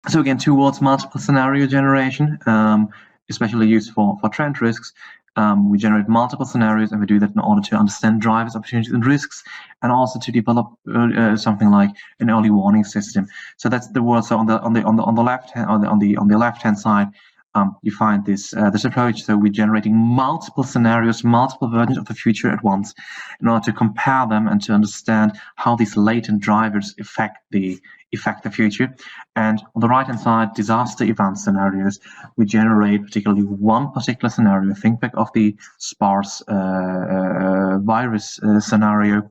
So again, towards multiple scenario generation, especially used for trend risks, we generate multiple scenarios, and we do that in order to understand drivers, opportunities, and risks, and also to develop something like an early warning system. So that's the word. So on the left hand on the left hand side, you find this approach. So we're generating multiple scenarios, multiple versions of the future at once, in order to compare them and to understand how these latent drivers affect the future. And on the right hand side, disaster event scenarios, we generate particularly one particular scenario. Think back of the SARS virus scenario,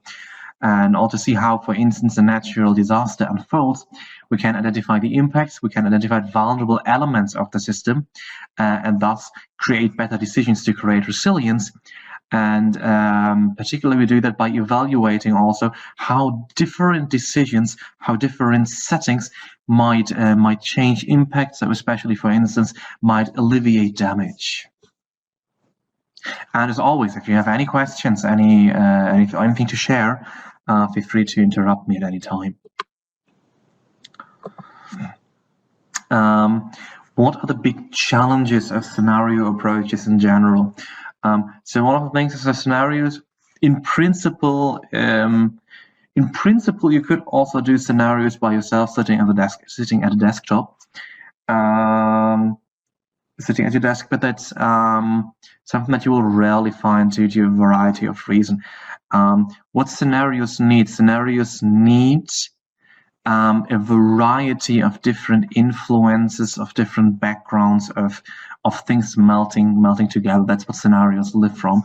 and also see how, for instance, a natural disaster unfolds. We can identify the impacts, we can identify vulnerable elements of the system, and thus create better decisions to create resilience. And particularly we do that by evaluating also how different decisions, how different settings might change impacts, so especially, for instance, might alleviate damage. And as always, if you have any questions, anything to share, feel free to interrupt me at any time. What are the big challenges of scenario approaches in general? So one of the things is the scenarios. In principle, you could also do scenarios by yourself, sitting at a desktop. Sitting at your desk, but that's something that you will rarely find due to a variety of reasons. What scenarios need? Scenarios need a variety of different influences, of different backgrounds, of things melting together. That's what scenarios live from.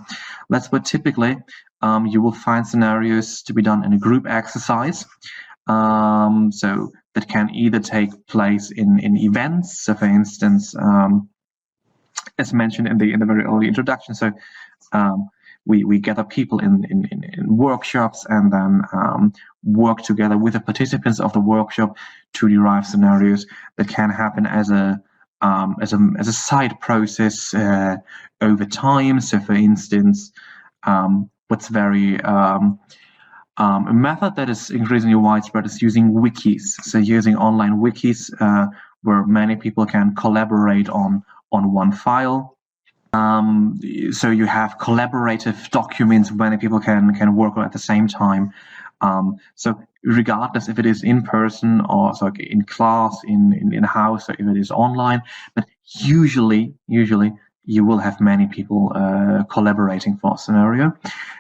That's what typically you will find scenarios to be done in a group exercise. So that can either take place in events. So for instance, as mentioned in the very early introduction, so we gather people in workshops, and then work together with the participants of the workshop to derive scenarios that can happen as a side process over time. So for instance, what's very a method that is increasingly widespread is using wikis. So using online wikis where many people can collaborate on one file. So you have collaborative documents where many people can work on at the same time. So regardless if it is in person or so in class, in a house, or if it is online, but usually you will have many people collaborating for a scenario,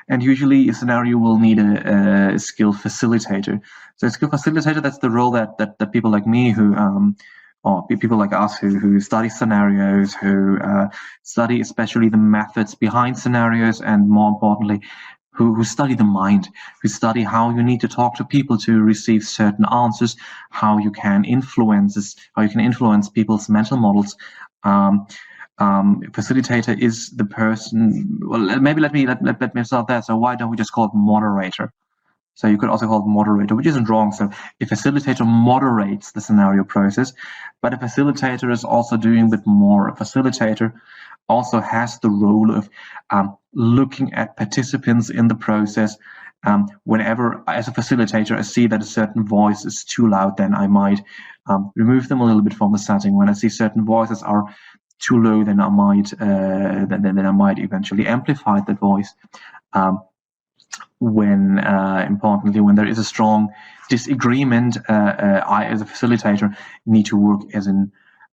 and usually a scenario will need a skilled facilitator. So a skilled facilitator, that's the role that people like me who or people like us who study scenarios, who study especially the methods behind scenarios, and more importantly, who study the mind, who study how you need to talk to people to receive certain answers, how you can influence people's mental models. Facilitator is the person. Well, maybe let me start there. So why don't we just call it moderator? So you could also call it moderator, which isn't wrong. So a facilitator moderates the scenario process, but a facilitator is also doing a bit more. A facilitator also has the role of looking at participants in the process. Whenever, as a facilitator, I see that a certain voice is too loud, then I might remove them a little bit from the setting. When I see certain voices are too low, then I might eventually amplify that voice. Importantly, when there is a strong disagreement, I, as a facilitator, need to work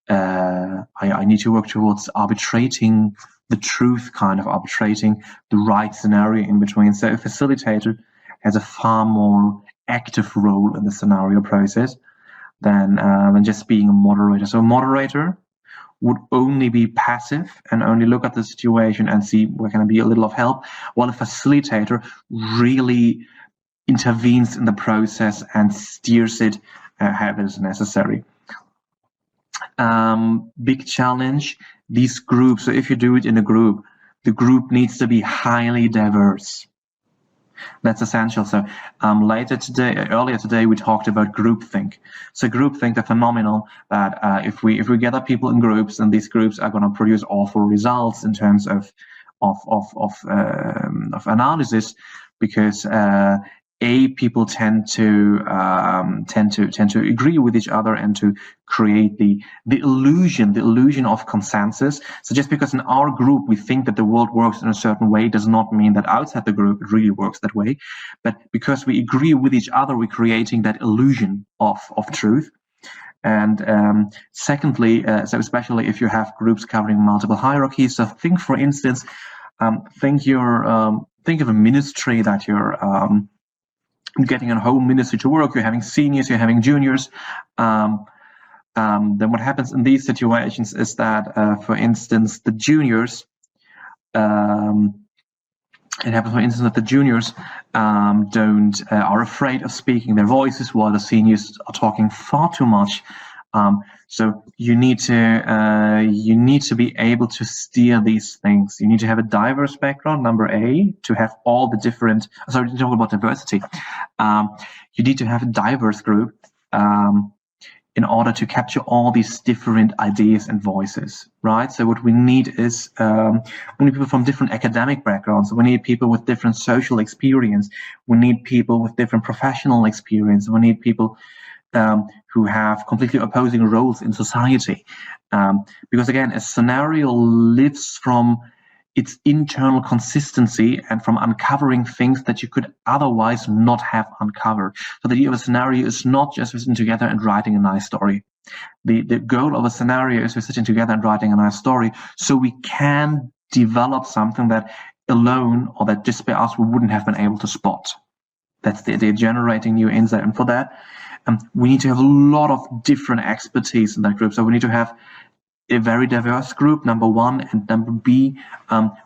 I need to work towards arbitrating the truth, kind of arbitrating the right scenario in between. So a facilitator has a far more active role in the scenario process than just being a moderator. So a moderator would only be passive and only look at the situation and see where can I be a little of help, while a facilitator really intervenes in the process and steers it however is necessary. Big challenge, these groups. So if you do it in a group, the group needs to be highly diverse. That's essential. So earlier today, we talked about groupthink. So groupthink, the phenomenon that if we gather people in groups, and these groups are going to produce awful results in terms of analysis, because people tend to agree with each other and to create the illusion of consensus. So just because in our group we think that the world works in a certain way does not mean that outside the group it really works that way. But because we agree with each other, we're creating that illusion of truth. And secondly, so especially if you have groups covering multiple hierarchies. So think, for instance, think of a ministry that you're getting a whole ministry to work. You're having seniors, you're having juniors. Then what happens in these situations is that, for instance, the juniors, it happens, for instance, that the juniors are afraid of speaking their voices while the seniors are talking far too much. So you need to be able to steer these things. You need to have a diverse background, number A, to have all the different. Sorry, to talk about diversity. You need to have a diverse group in order to capture all these different ideas and voices, right? So what we need is we need people from different academic backgrounds. We need people with different social experience. We need people with different professional experience. We need people who have completely opposing roles in society. Because again, a scenario lives from its internal consistency and from uncovering things that you could otherwise not have uncovered. So the idea of a scenario is not just we're sitting together and writing a nice story. The goal of a scenario is we're sitting together and writing a nice story so we can develop something that alone, or that just by us, we wouldn't have been able to spot. That's the idea, generating new insight. And for that, we need to have a lot of different expertise in that group. So we need to have a very diverse group, number one, and number B,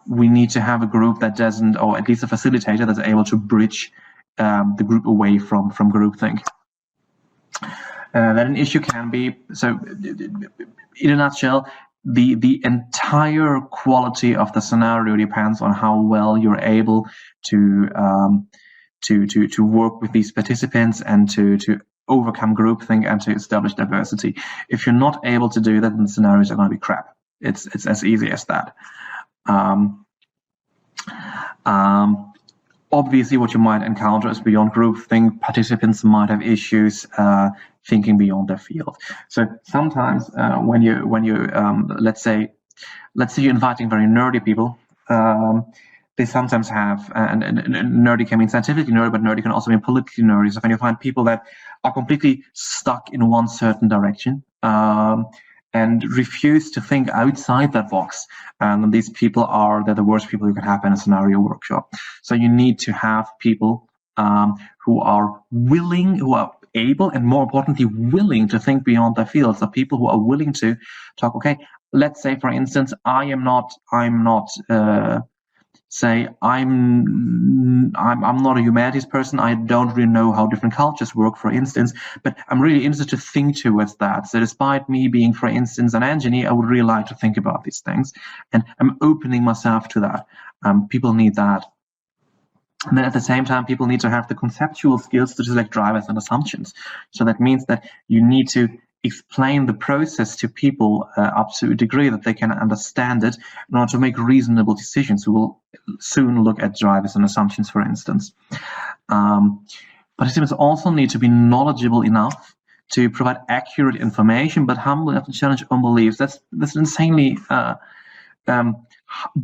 we need to have a group that doesn't, or at least a facilitator that's able to bridge the group away from groupthink. Then an issue can be, so in a nutshell, the entire quality of the scenario depends on how well you're able to work with these participants and to overcome groupthink and to establish diversity. If you're not able to do that, then the scenarios are going to be crap. It's as easy as that. Obviously, what you might encounter is beyond groupthink. Participants might have issues thinking beyond their field. So sometimes when you let's say you're inviting very nerdy people. They sometimes have, and nerdy can mean scientifically nerdy, but nerdy can also mean politically nerdy. So when you find people that are completely stuck in one certain direction and refuse to think outside that box, and these people they're the worst people you can have in a scenario workshop. So you need to have people who are willing, who are able, and more importantly, willing to think beyond their field. So people who are willing to talk. Okay, let's say, for instance, I'm not not a humanities person. I don't really know how different cultures work, for instance, but I'm really interested to think towards that. So despite me being, for instance, an engineer, I would really like to think about these things, and I'm opening myself to that. People need that. And then at the same time, people need to have the conceptual skills to select drivers and assumptions. So that means that you need to explain the process to people up to a degree that they can understand it in order to make reasonable decisions. We will soon look at drivers and assumptions, for instance. Participants also need to be knowledgeable enough to provide accurate information, but humble enough to challenge own beliefs. That's an insanely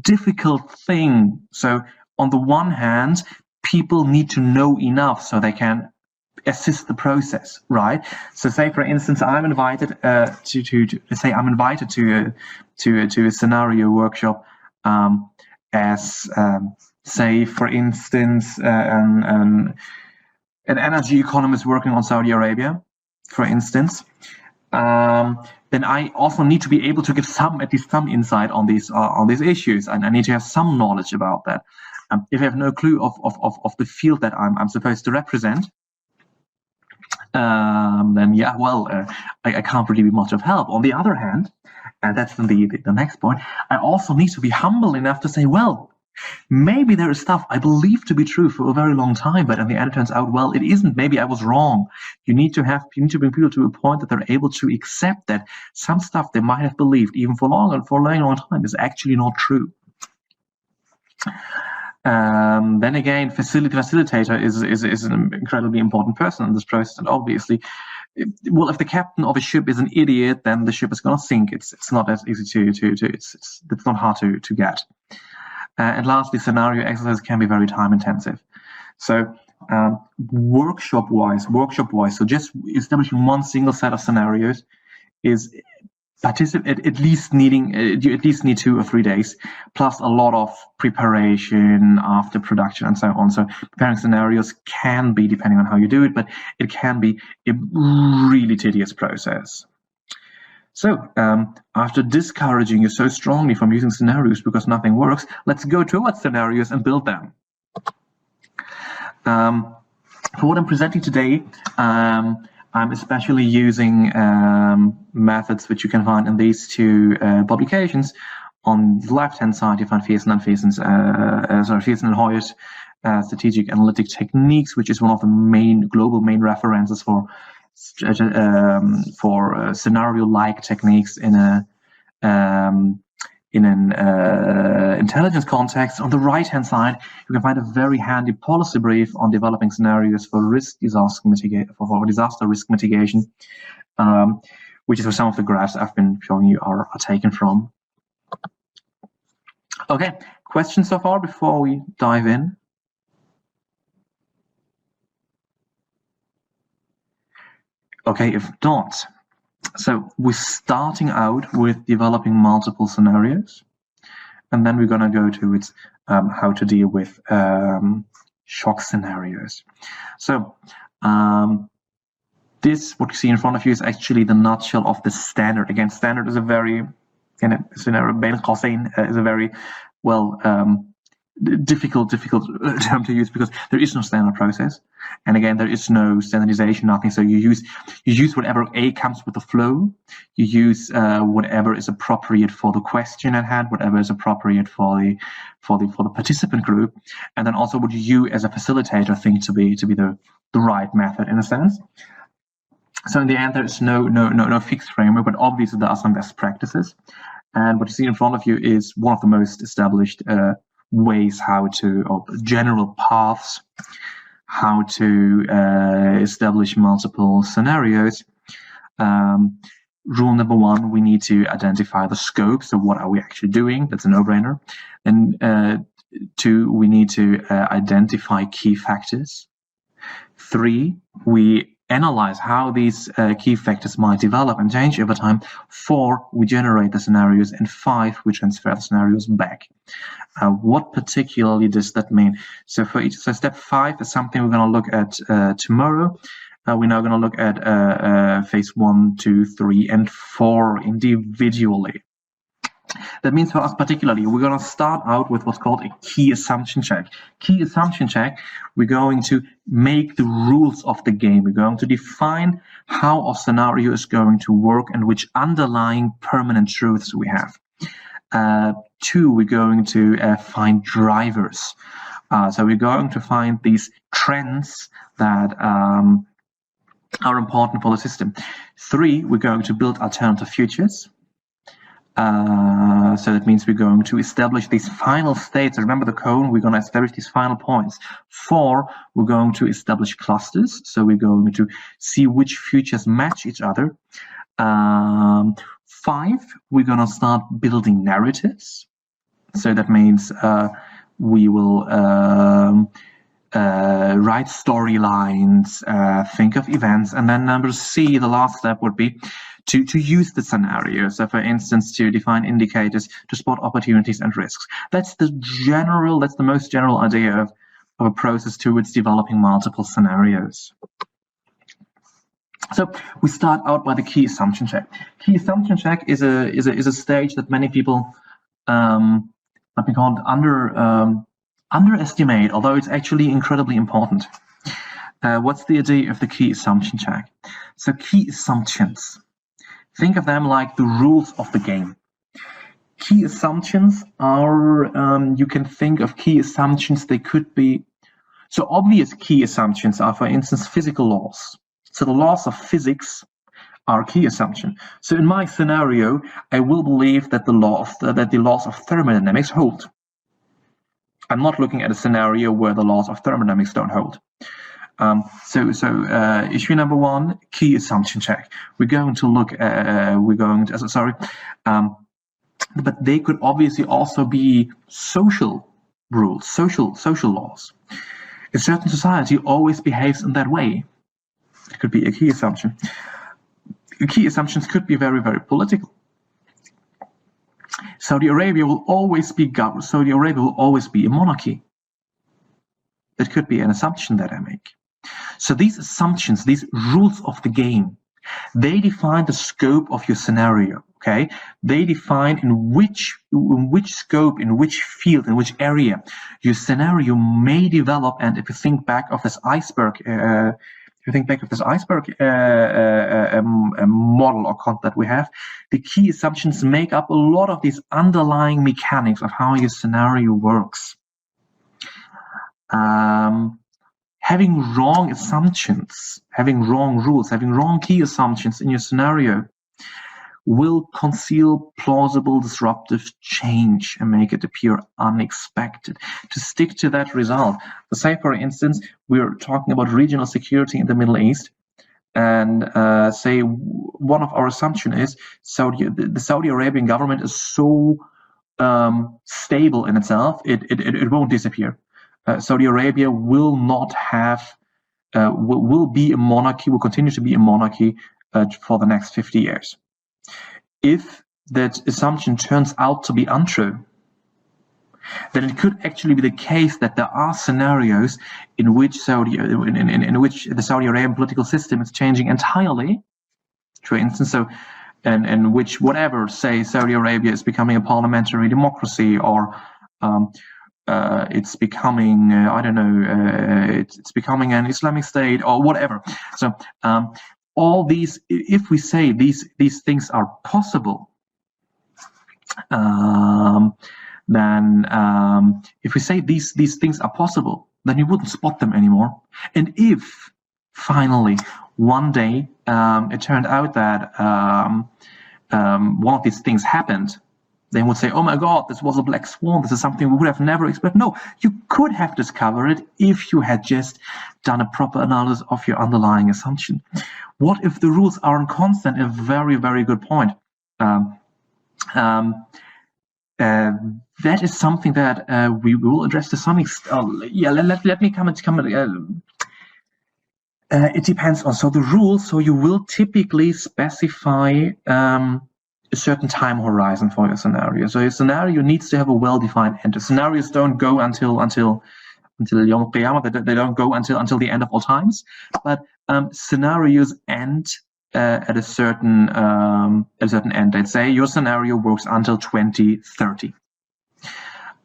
difficult thing. So on the one hand, people need to know enough so they can assist the process, right? So say, for instance, I'm invited to a scenario workshop as say, for instance, an energy economist working on Saudi Arabia, for instance. Then I also need to be able to give at least some insight on these issues, and I need to have some knowledge about that. If I have no clue of the field that I'm supposed to represent, then yeah, well, I can't really be much of help. On the other hand, and that's the next point, I also need to be humble enough to say, well, maybe there is stuff I believe to be true for a very long time, but in the end it turns out, well, it isn't. Maybe I was wrong. You need to bring people to a point that they're able to accept that some stuff they might have believed even for a long time is actually not true. Then again, facilitator is an incredibly important person in this process, and obviously, well, if the captain of a ship is an idiot, then the ship is going to sink. It's not as easy it's not hard to get. And lastly, scenario exercises can be very time intensive. So workshop-wise, so just establishing one single set of scenarios is at least you at least need 2 or 3 days, plus a lot of preparation after production and so on. So preparing scenarios can be, depending on how you do it, but it can be a really tedious process. So after discouraging you so strongly from using scenarios because nothing works, let's go towards scenarios and build them. For what I'm presenting today, I'm especially using methods which you can find in these 2 publications. On the left-hand side, you find Viersen and Hoyer's Strategic Analytic Techniques, which is one of the global main references for scenario-like techniques in an intelligence context. On the right-hand side, you can find a very handy policy brief on developing scenarios for disaster risk mitigation, which is where some of the graphs I've been showing you are taken from. Okay, questions so far before we dive in? Okay, if not, so we're starting out with developing multiple scenarios, and then we're going to go to how to deal with shock scenarios. So what you see in front of you is actually the nutshell of the standard. Again, standard is a very, is a very, well, difficult term to use because there is no standard process, and again there is no standardization, nothing. So you use whatever comes with the flow. You use whatever is appropriate for the question at hand, whatever is appropriate for the participant group, and then also what you as a facilitator think to be the right method in a sense. So in the end, there is no fixed framework, but obviously there are some best practices. And what you see in front of you is one of the most established ways or general paths how to establish multiple scenarios. Rule number 1, we need to identify the scope. So what are we actually doing? That's a no-brainer. And 2, we need to identify key factors. 3, we analyze how these key factors might develop and change over time. 4, we generate the scenarios, and 5, we transfer the scenarios back. What particularly does that mean? So step 5 is something we're going to look at tomorrow. We're now going to look at phase 1, 2, 3, and 4 individually. That means for us particularly, we're going to start out with what's called a key assumption check. Key assumption check, we're going to make the rules of the game. We're going to define how a scenario is going to work and which underlying permanent truths we have. 2, we're going to find drivers. So we're going to find these trends that are important for the system. 3, we're going to build alternative futures. So that means we're going to establish these final states. Remember the cone, we're going to establish these final points. 4, we're going to establish clusters. So we're going to see which futures match each other. 5, we're going to start building narratives. So that means we will write storylines, think of events. And then number C, the last step would be to use the scenario. So for instance, to define indicators, to spot opportunities and risks. That's the most general idea of a process towards developing multiple scenarios. So we start out by the key assumption check. Key assumption check is a stage that many people underestimate, although it's actually incredibly important. What's the idea of the key assumption check? So key assumptions, think of them like the rules of the game. Key assumptions are, you can think of key assumptions, they could be, so obvious key assumptions are, for instance, physical laws. So the laws of physics are key assumption. So in my scenario, I will believe that the laws of thermodynamics hold. I'm not looking at a scenario where the laws of thermodynamics don't hold. Issue number one, key assumption check. We're going to look at, but they could obviously also be social rules, social laws. A certain society always behaves in that way. It could be a key assumption. Key assumptions could be very, very political. Saudi Arabia will always be governed. Saudi Arabia will always be a monarchy. That could be an assumption that I make. So these assumptions, these rules of the game, they define the scope of your scenario. Okay, they define in which scope, in which field, in which area your scenario may develop. And if you think back of this iceberg, model or concept that we have, the key assumptions make up a lot of these underlying mechanics of how your scenario works. Having wrong assumptions, having wrong rules, having wrong key assumptions in your scenario will conceal plausible disruptive change and make it appear unexpected. To stick to that result, say for instance, we're talking about regional security in the Middle East, and say one of our assumptions is the Saudi Arabian government is so stable in itself, it won't disappear. Saudi Arabia will not have, will be a monarchy, will continue to be a monarchy for the next 50 years. If that assumption turns out to be untrue, then it could actually be the case that there are scenarios in which the Saudi Arabian political system is changing entirely. For instance, in which say Saudi Arabia is becoming a parliamentary democracy, or it's becoming it's becoming an Islamic state or whatever. So all these, if we say these things are possible, then if we say these things are possible, then you wouldn't spot them anymore. And if finally one day it turned out that one of these things happened, they would say, oh my God, this was a black swan. This is something we would have never expected. No, you could have discovered it if you had just done a proper analysis of your underlying assumption. What if the rules aren't constant? A very, very good point. That is something that we will address to some extent. Let me come. It depends on, the rules, you will typically specify a certain time horizon for your scenario. So your scenario needs to have a well-defined end. The scenarios don't go until Yom Qiyamah. They don't go until the end of all times. But scenarios end at a certain end date. Say your scenario works until 2030.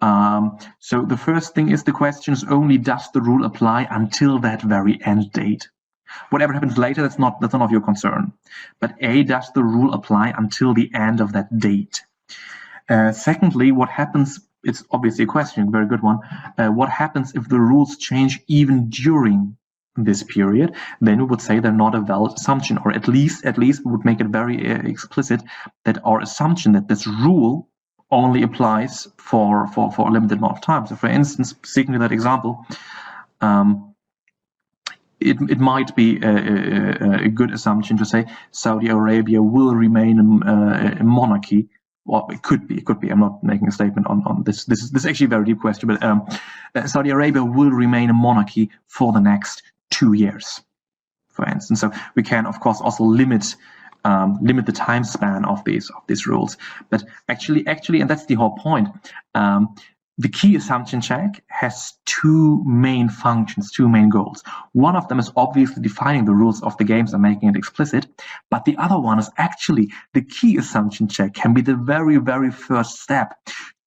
So the first thing is the question is only, does the rule apply until that very end date? Whatever happens later, that's none of your concern. But does the rule apply until the end of that date? Secondly, what happens, it's obviously a question, very good one. What happens if the rules change even during this period? Then we would say they're not a valid assumption, or at least we would make it very explicit that our assumption that this rule only applies for a limited amount of time. So for instance, sticking to that example, it might be a good assumption to say Saudi Arabia will remain a monarchy. Well, it could be. I'm not making a statement on this. This is actually a very deep question, but Saudi Arabia will remain a monarchy for the next 2 years, for instance. So we can, of course, also limit the time span of these rules. But actually, and that's the whole point. The key assumption check has two main functions, two main goals. One of them is obviously defining the rules of the games and making it explicit, but the other one is actually the key assumption check can be the very, very first step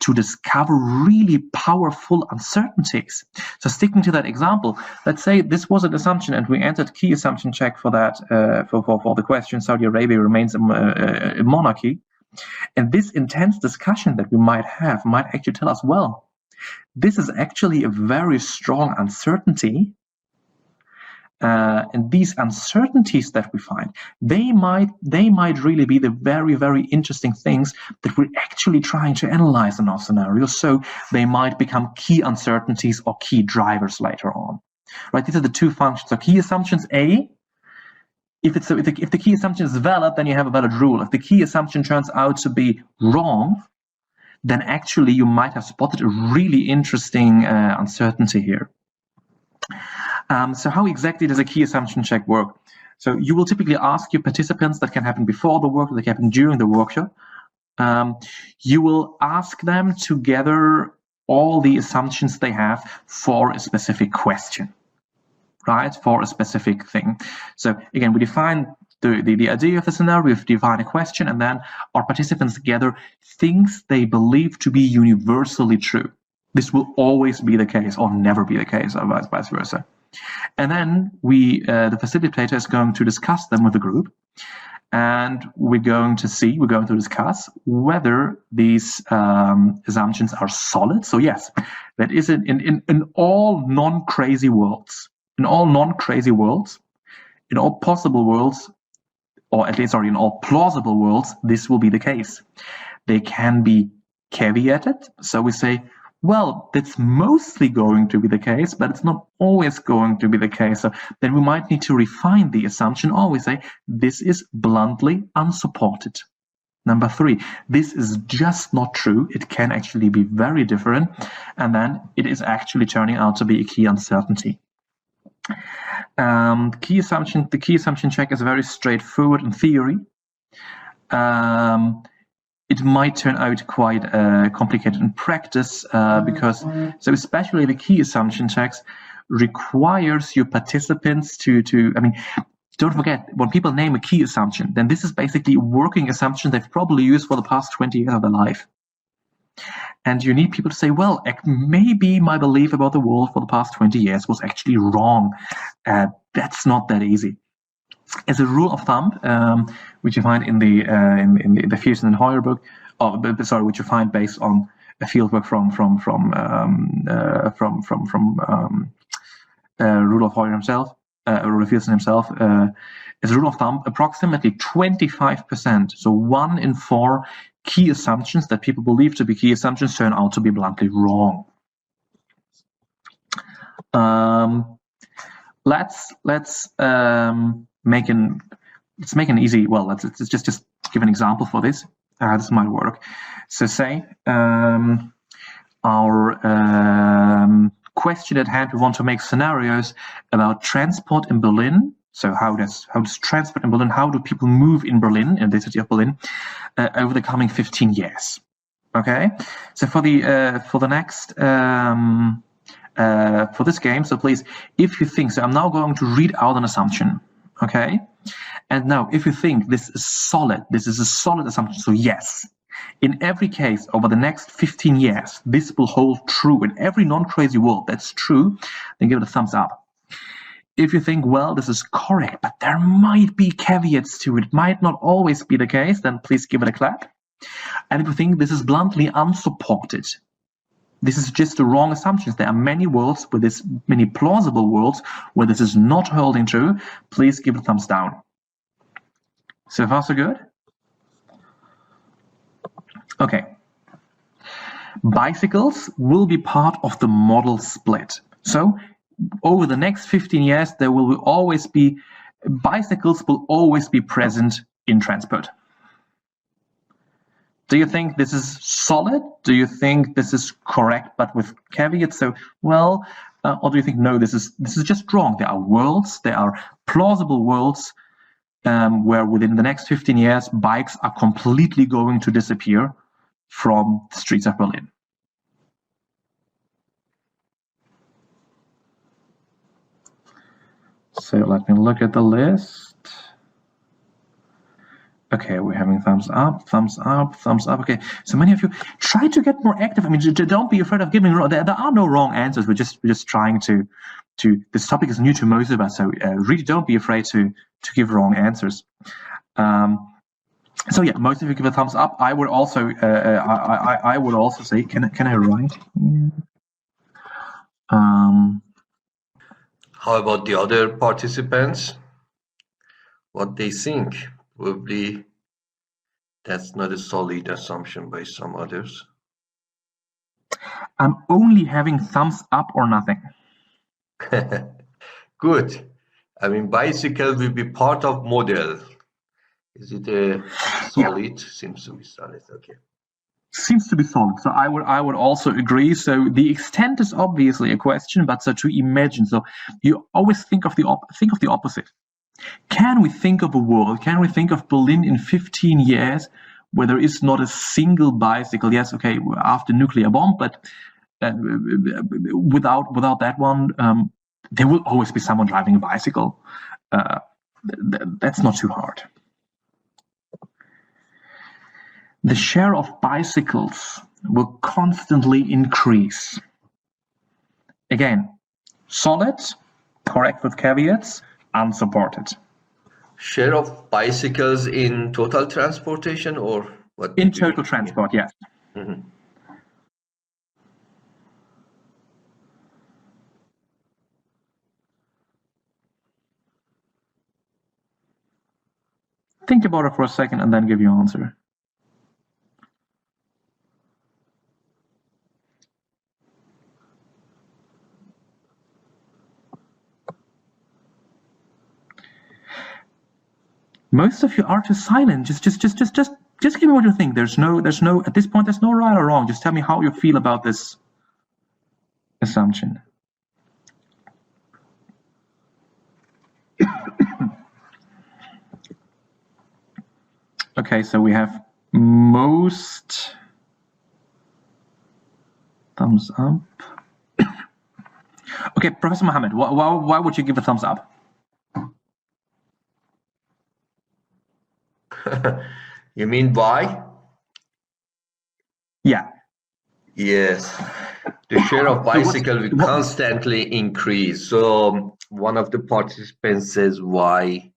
to discover really powerful uncertainties. So sticking to that example, let's say this was an assumption and we entered key assumption check for that, for the question Saudi Arabia remains a monarchy. And this intense discussion that we might have might actually tell us, well, this is actually a very strong uncertainty. and these uncertainties that we find, they might really be the very, very interesting things that we're actually trying to analyze in our scenario. So they might become key uncertainties or key drivers later on. Right? These are the two functions. So key assumptions A. If the key assumption is valid, then you have a valid rule. If the key assumption turns out to be wrong, then actually you might have spotted a really interesting uncertainty here. So how exactly does a key assumption check work? So you will typically ask your participants, that can happen before the workshop, that can happen during the workshop. You will ask them to gather all the assumptions they have for a specific question, right? For a specific thing. So again, we define the idea of the scenario, we define a question, and then our participants gather things they believe to be universally true. This will always be the case or never be the case, or vice versa. And then the facilitator is going to discuss them with the group, and we're going to discuss whether these assumptions are solid. So yes, that is in all non-crazy worlds, in all possible worlds, or at least, sorry, in all plausible worlds, this will be the case. They can be caveated. So we say, well, that's mostly going to be the case, but it's not always going to be the case. So then we might need to refine the assumption, or we say, this is bluntly unsupported. Number 3, this is just not true. It can actually be very different. And then it is actually turning out to be a key uncertainty. The key assumption check is very straightforward in theory. It might turn out quite complicated in practice because, so especially the key assumption checks requires your participants to I mean, don't forget, when people name a key assumption, then this is basically a working assumption they've probably used for the past 20 years of their life. And you need people to say, well, maybe my belief about the world for the past 20 years was actually wrong. That's not that easy. As a rule of thumb, which you find in the Fierson and Hoyer book, which you find based on a fieldwork from Rudolf Hoyer himself, Rudolf Fierson himself. As a rule of thumb, approximately 25%, so 1 in 4 key assumptions that people believe to be key assumptions turn out to be bluntly wrong. Let's make an easy, well, let's just give an example for this. This might work. So say our question at hand, we want to make scenarios about transport in Berlin. So how does transport in Berlin, how do people move in Berlin, in the city of Berlin, over the coming 15 years? Okay, so for the next for this game, so please, if you think, so I'm now going to read out an assumption, okay? And now, if you think this is a solid assumption, so yes, in every case over the next 15 years, this will hold true in every non-crazy world, that's true, then give it a thumbs up. If you think, well, this is correct, but there might be caveats to it, it might not always be the case, then please give it a clap. And if you think this is bluntly unsupported, this is just the wrong assumptions. There are many worlds with this, many plausible worlds where this is not holding true, please give it a thumbs down. So far, so good? Okay. Bicycles will be part of the model split. So over the next 15 years, there will always be, bicycles will always be present in transport. Do you think this is solid? Do you think this is correct, but with caveats? So, well, or do you think, no, this is just wrong? There are worlds, there are plausible worlds where within the next 15 years, bikes are completely going to disappear from the streets of Berlin. So let me look at the list. Okay, we're having thumbs up, thumbs up, thumbs up. Okay, so many of you try to get more active. I mean, don't be afraid of giving wrong. There are no wrong answers. We're just trying to. This topic is new to most of us, so really don't be afraid to give wrong answers. So yeah, most of you give a thumbs up. I would also I would also say, can I write? How about the other participants? What they think? Probably that's not a solid assumption by some others. I'm only having thumbs up or nothing. Good. I mean, bicycle will be part of model. Is it a Yeah, solid? Seems to be solid. Okay. seems to be solid. So I would also agree. So the extent is obviously a question, but so to imagine. So you always think of the opposite. Can we think of a world? Can we think of Berlin in 15 years where there is not a single bicycle? Yes, okay, after nuclear bomb, but without that one, there will always be someone driving a bicycle. That's not too hard. The share of bicycles will constantly increase. Again, solid, correct with caveats, unsupported. Share of bicycles in total transportation, or what? In total transport, yes. Mm-hmm. Think about it for a second and then give your answer. Most of you are too silent. Just give me what you think. There's no at this point there's no right or wrong. Just tell me how you feel about this assumption. Okay, so we have most thumbs up. Okay, Professor Mohammed, why would you give a thumbs up? You mean why? Yeah. Yes. The share of bicycle will constantly increase. So one of the participants says why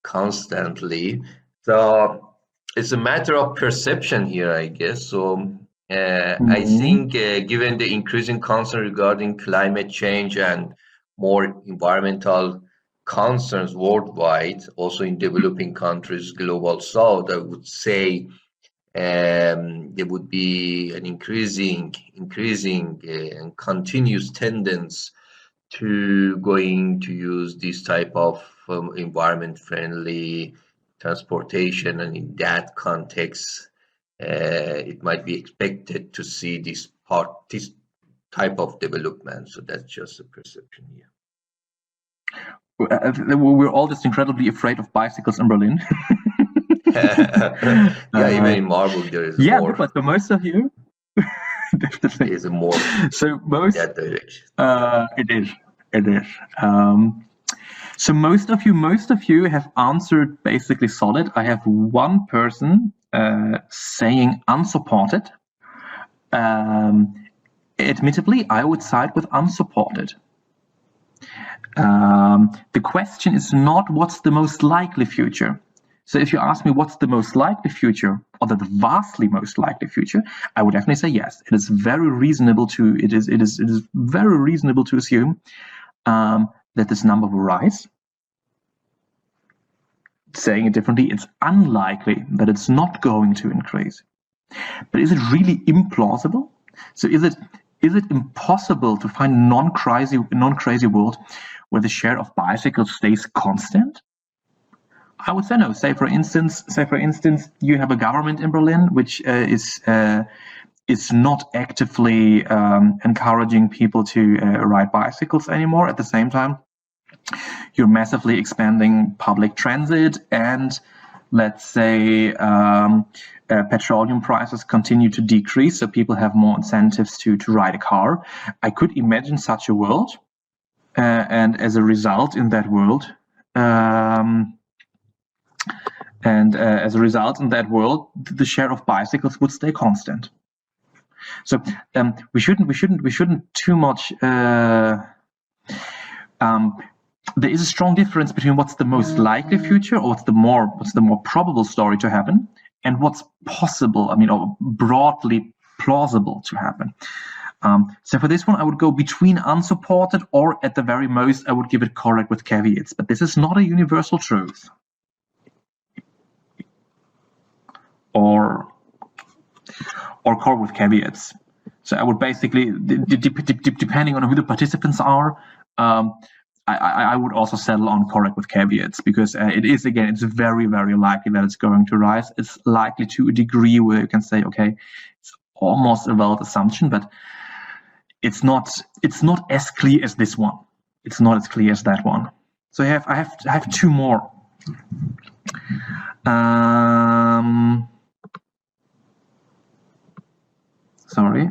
constantly. So it's a matter of perception here, I guess. So I think given the increasing concern regarding climate change and more environmental concerns worldwide, also in developing countries, global south, I would say there would be an increasing and continuous tendency to going to use this type of environment-friendly transportation, and in that context, it might be expected to see this type of development. So that's just a perception here. We're all just incredibly afraid of bicycles in Berlin. Yeah, even in Marburg there is more. Yeah, but for most of you, definitely there is a more. So most that direction. It is. So most of you have answered basically solid. I have one person saying unsupported. Admittedly, I would side with unsupported. The question is not what's the most likely future. So if you ask me what's the most likely future, or the vastly most likely future, I would definitely say yes. It is very reasonable to very reasonable to assume that this number will rise. Saying it differently, it's unlikely that it's not going to increase. But is it really implausible? So is it impossible to find a non-crazy world where the share of bicycles stays constant? I would say no. Say for instance, you have a government in Berlin which is not actively encouraging people to ride bicycles anymore. At the same time, you're massively expanding public transit, and let's say petroleum prices continue to decrease, so people have more incentives to ride a car. I could imagine such a world, and as a result in that world, the share of bicycles would stay constant. So we shouldn't too much. There is a strong difference between what's the most likely future, or what's the more probable story to happen, and what's possible. I mean, or broadly plausible to happen. So for this one, I would go between unsupported, or at the very most, I would give it correct with caveats. But this is not a universal truth. Or correct with caveats. So I would basically, depending on who the participants are, I would also settle on correct with caveats, because it is, again, it's very, very likely that it's going to rise. It's likely to a degree where you can say, okay, it's almost a valid assumption, but it's not as clear as this one. It's not as clear as that one. So I have two more. Sorry.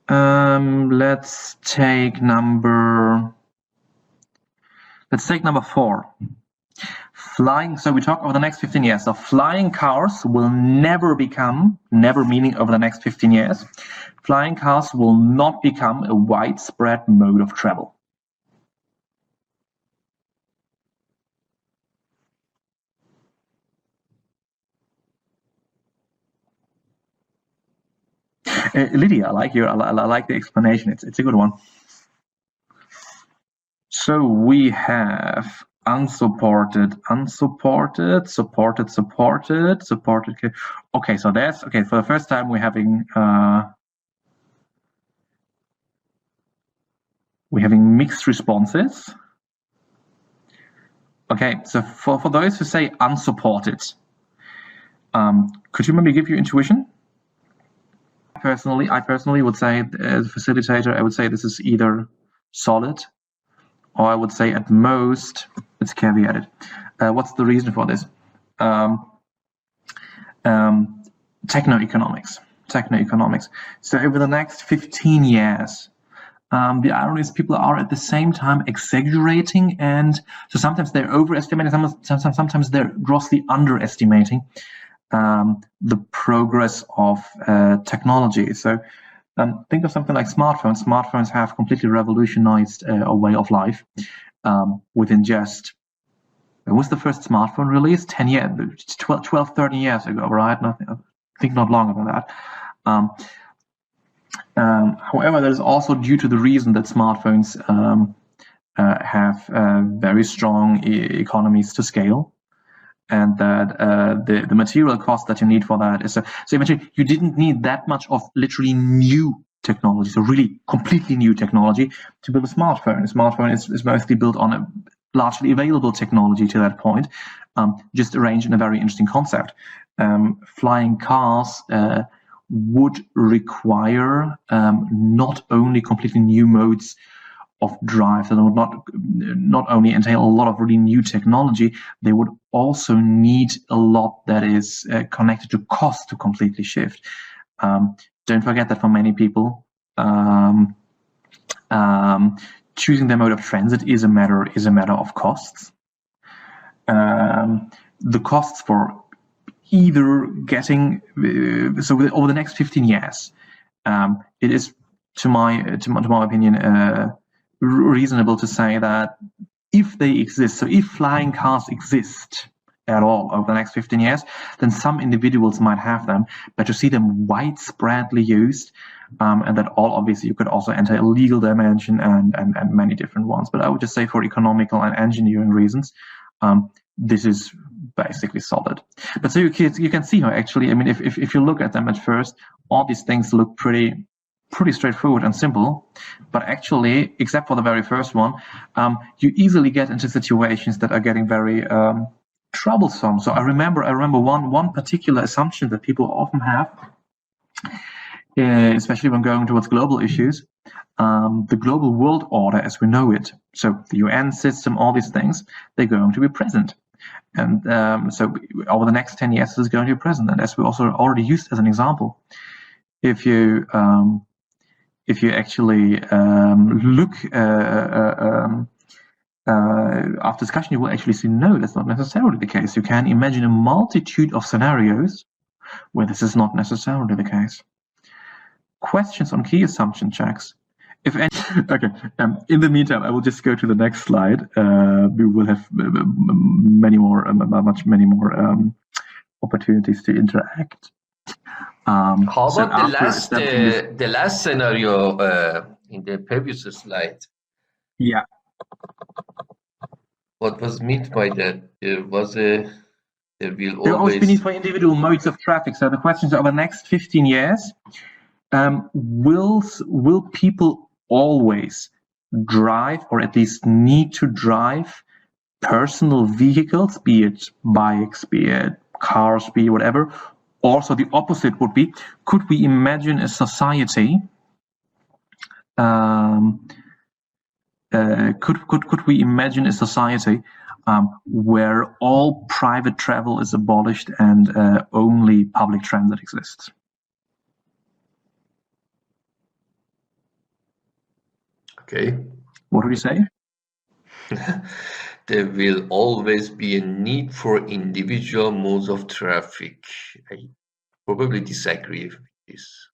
Let's take number 4. Flying, so we talk over the next 15 years. So flying cars will never become, never meaning over the next 15 years, flying cars will not become a widespread mode of travel. Lydia, I like the explanation. It's a good one. So we have unsupported, supported. Okay, so that's okay. For the first time, we're having mixed responses. Okay, so for those who say unsupported, could you maybe give your intuition? I personally would say, as a facilitator, I would say this is either solid, or I would say at most it's caveated. What's the reason for this? Techno-economics. So over the next 15 years, the irony is people are at the same time exaggerating, and so sometimes they're overestimating, sometimes they're grossly underestimating the progress of technology. So think of something like smartphones. Smartphones have completely revolutionized a way of life within just, when was the first smartphone released? 10 years, 12, 13 years ago, right? I think not longer than that. However, that is also due to the reason that smartphones have very strong economies to scale, and that the material cost that you need for that is so eventually you didn't need that much of literally new technology, so really completely new technology to build a smartphone. A smartphone is mostly built on a largely available technology to that point, just arranged in a very interesting concept. Flying cars would require not only completely new modes of drive, that would not only entail a lot of really new technology, they would also need a lot that is connected to cost to completely shift. Don't forget that for many people, choosing their mode of transit is a matter of costs. The costs for either getting so over the next 15 years, it is to my opinion reasonable to say that if they exist, so if flying cars exist at all over the next 15 years, then some individuals might have them, but to see them widespreadly used, and that all, obviously you could also enter a legal dimension and many different ones. But I would just say for economical and engineering reasons, this is basically solid. But so you can see how actually, I mean, if you look at them at first, all these things look pretty straightforward and simple, but actually, except for the very first one, you easily get into situations that are getting very troublesome. So I remember one particular assumption that people often have, especially when going towards global issues, the global world order as we know it, so the UN system, all these things, they're going to be present. And so over the next 10 years, this is going to be present. And as we also already used as an example, if you actually look after discussion, you will actually see, no, that's not necessarily the case. You can imagine a multitude of scenarios where this is not necessarily the case. Questions on key assumption checks? If any, okay. In the meantime, I will just go to the next slide. We will have many more opportunities to interact. How So about after establishing this, the last scenario in the previous slide? yeah, What was meant by that? There was a there will there will always be always need for individual modes of traffic. So the question is, over the next 15 years, will people always drive, or at least need to drive, personal vehicles, be it bikes, be it cars, be it whatever? Also, the opposite would be: could we imagine a society? Could we imagine a society where all private travel is abolished and only public transit exists? okay. What would you say? There will always be a need for individual modes of traffic. I probably disagree with this.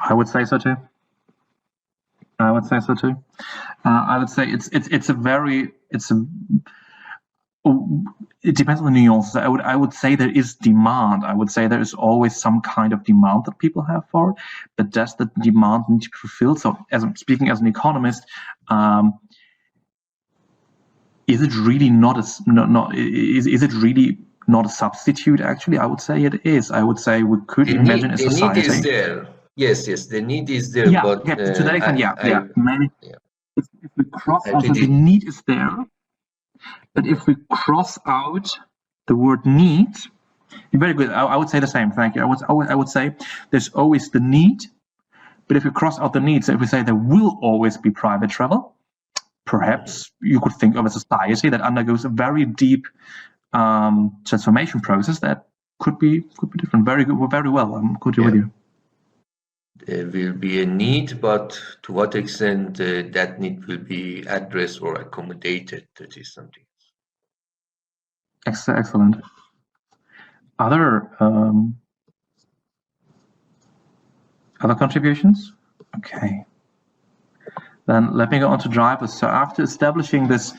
I would say so too. I would say so too. I would say it depends on the nuances. I would say there is demand. I would say there is always some kind of demand that people have for it, but does the demand need to be fulfilled? So, as I'm speaking as an economist, is it really is it really not a substitute? Actually, I would say it is. I would say we could imagine a society. The need is there. Yes, the need is there. Yeah, but yeah. To that extent, yeah. Maybe if we cross out the need is there, but if we cross out the word need, very good. I would say the same. Thank you. I would say there's always the need, but if we cross out the need, so if we say there will always be private travel, perhaps you could think of a society that undergoes a very deep transformation process that could be different. Very good. Very well. I'm good with you. There will be a need, but to what extent that need will be addressed or accommodated, that is something. Excellent. Other contributions? Okay. Then let me go on to drivers. So after establishing this,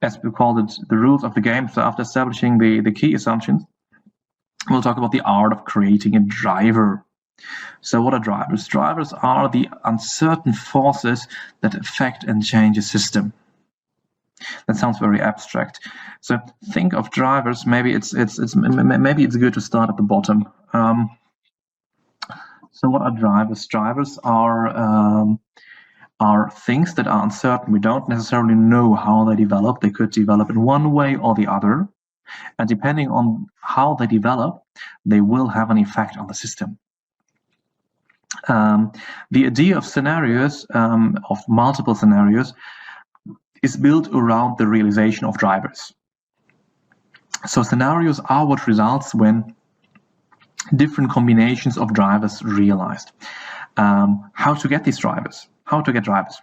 as we called it, the rules of the game, so after establishing the key assumptions, we'll talk about the art of creating a driver. So what are drivers? Drivers are the uncertain forces that affect and change a system. That sounds very abstract. So think of drivers. Maybe it's good to start at the bottom. So what are drivers? Drivers are things that are uncertain. We don't necessarily know how they develop. They could develop in one way or the other, and depending on how they develop, they will have an effect on the system. The idea of scenarios, of multiple scenarios, is built around the realization of drivers. So scenarios are what results when different combinations of drivers realized. How to get these drivers? How to get drivers?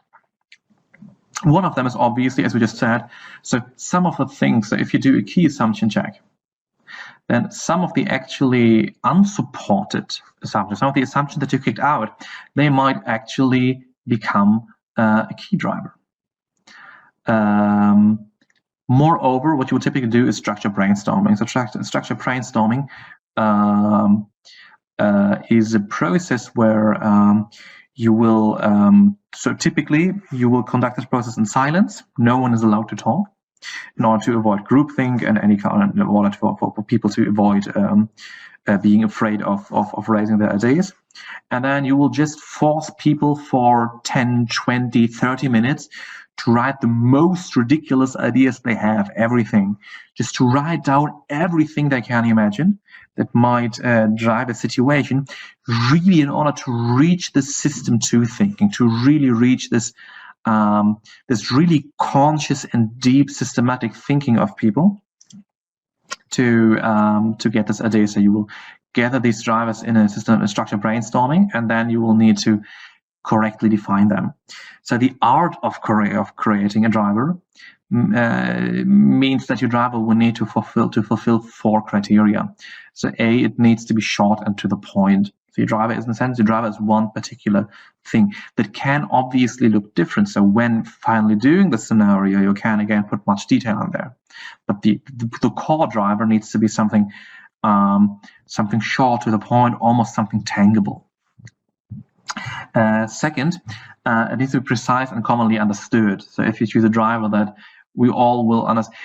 One of them is obviously, as we just said, so some of the things, so if you do a key assumption check, then some of the actually unsupported assumptions, some of the assumptions that you kicked out, they might actually become a key driver. Moreover, what you would typically do is structure brainstorming. So structure brainstorming is a process where you will, so typically you will conduct this process in silence. No one is allowed to talk in order to avoid groupthink and any kind of, in order for people to avoid being afraid of raising their ideas. And then you will just force people for 10, 20, 30 minutes to write the most ridiculous ideas they have, everything. Just to write down everything they can imagine that might drive a situation, really in order to reach the system two thinking, to really reach this this really conscious and deep systematic thinking of people to get this idea. So you will gather these drivers in a system, a structured brainstorming, and then you will need to correctly define them. So the art of creating a driver means that your driver will need to fulfill 4 criteria. So A, it needs to be short and to the point. So your driver is, in a sense, your driver is one particular thing that can obviously look different. So when finally doing the scenario, you can again put much detail in there. But the core driver needs to be something something short to the point, almost something tangible. Second, it needs to be precise and commonly understood. So if you choose a driver that we all will understand,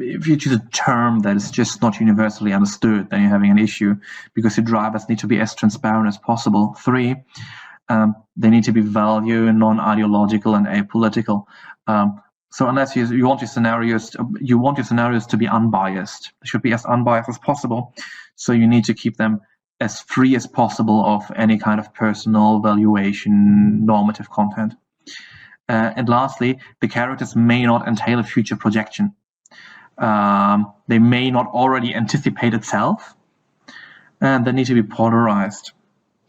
if you choose a term that is just not universally understood, then you're having an issue, because your drivers need to be as transparent as possible. Three, they need to be value and non-ideological and apolitical. So unless you want your scenarios, to be unbiased. They should be as unbiased as possible. So you need to keep them as free as possible of any kind of personal valuation, normative content. And lastly, the characters may not entail a future projection. They may not already anticipate itself, and they need to be polarized.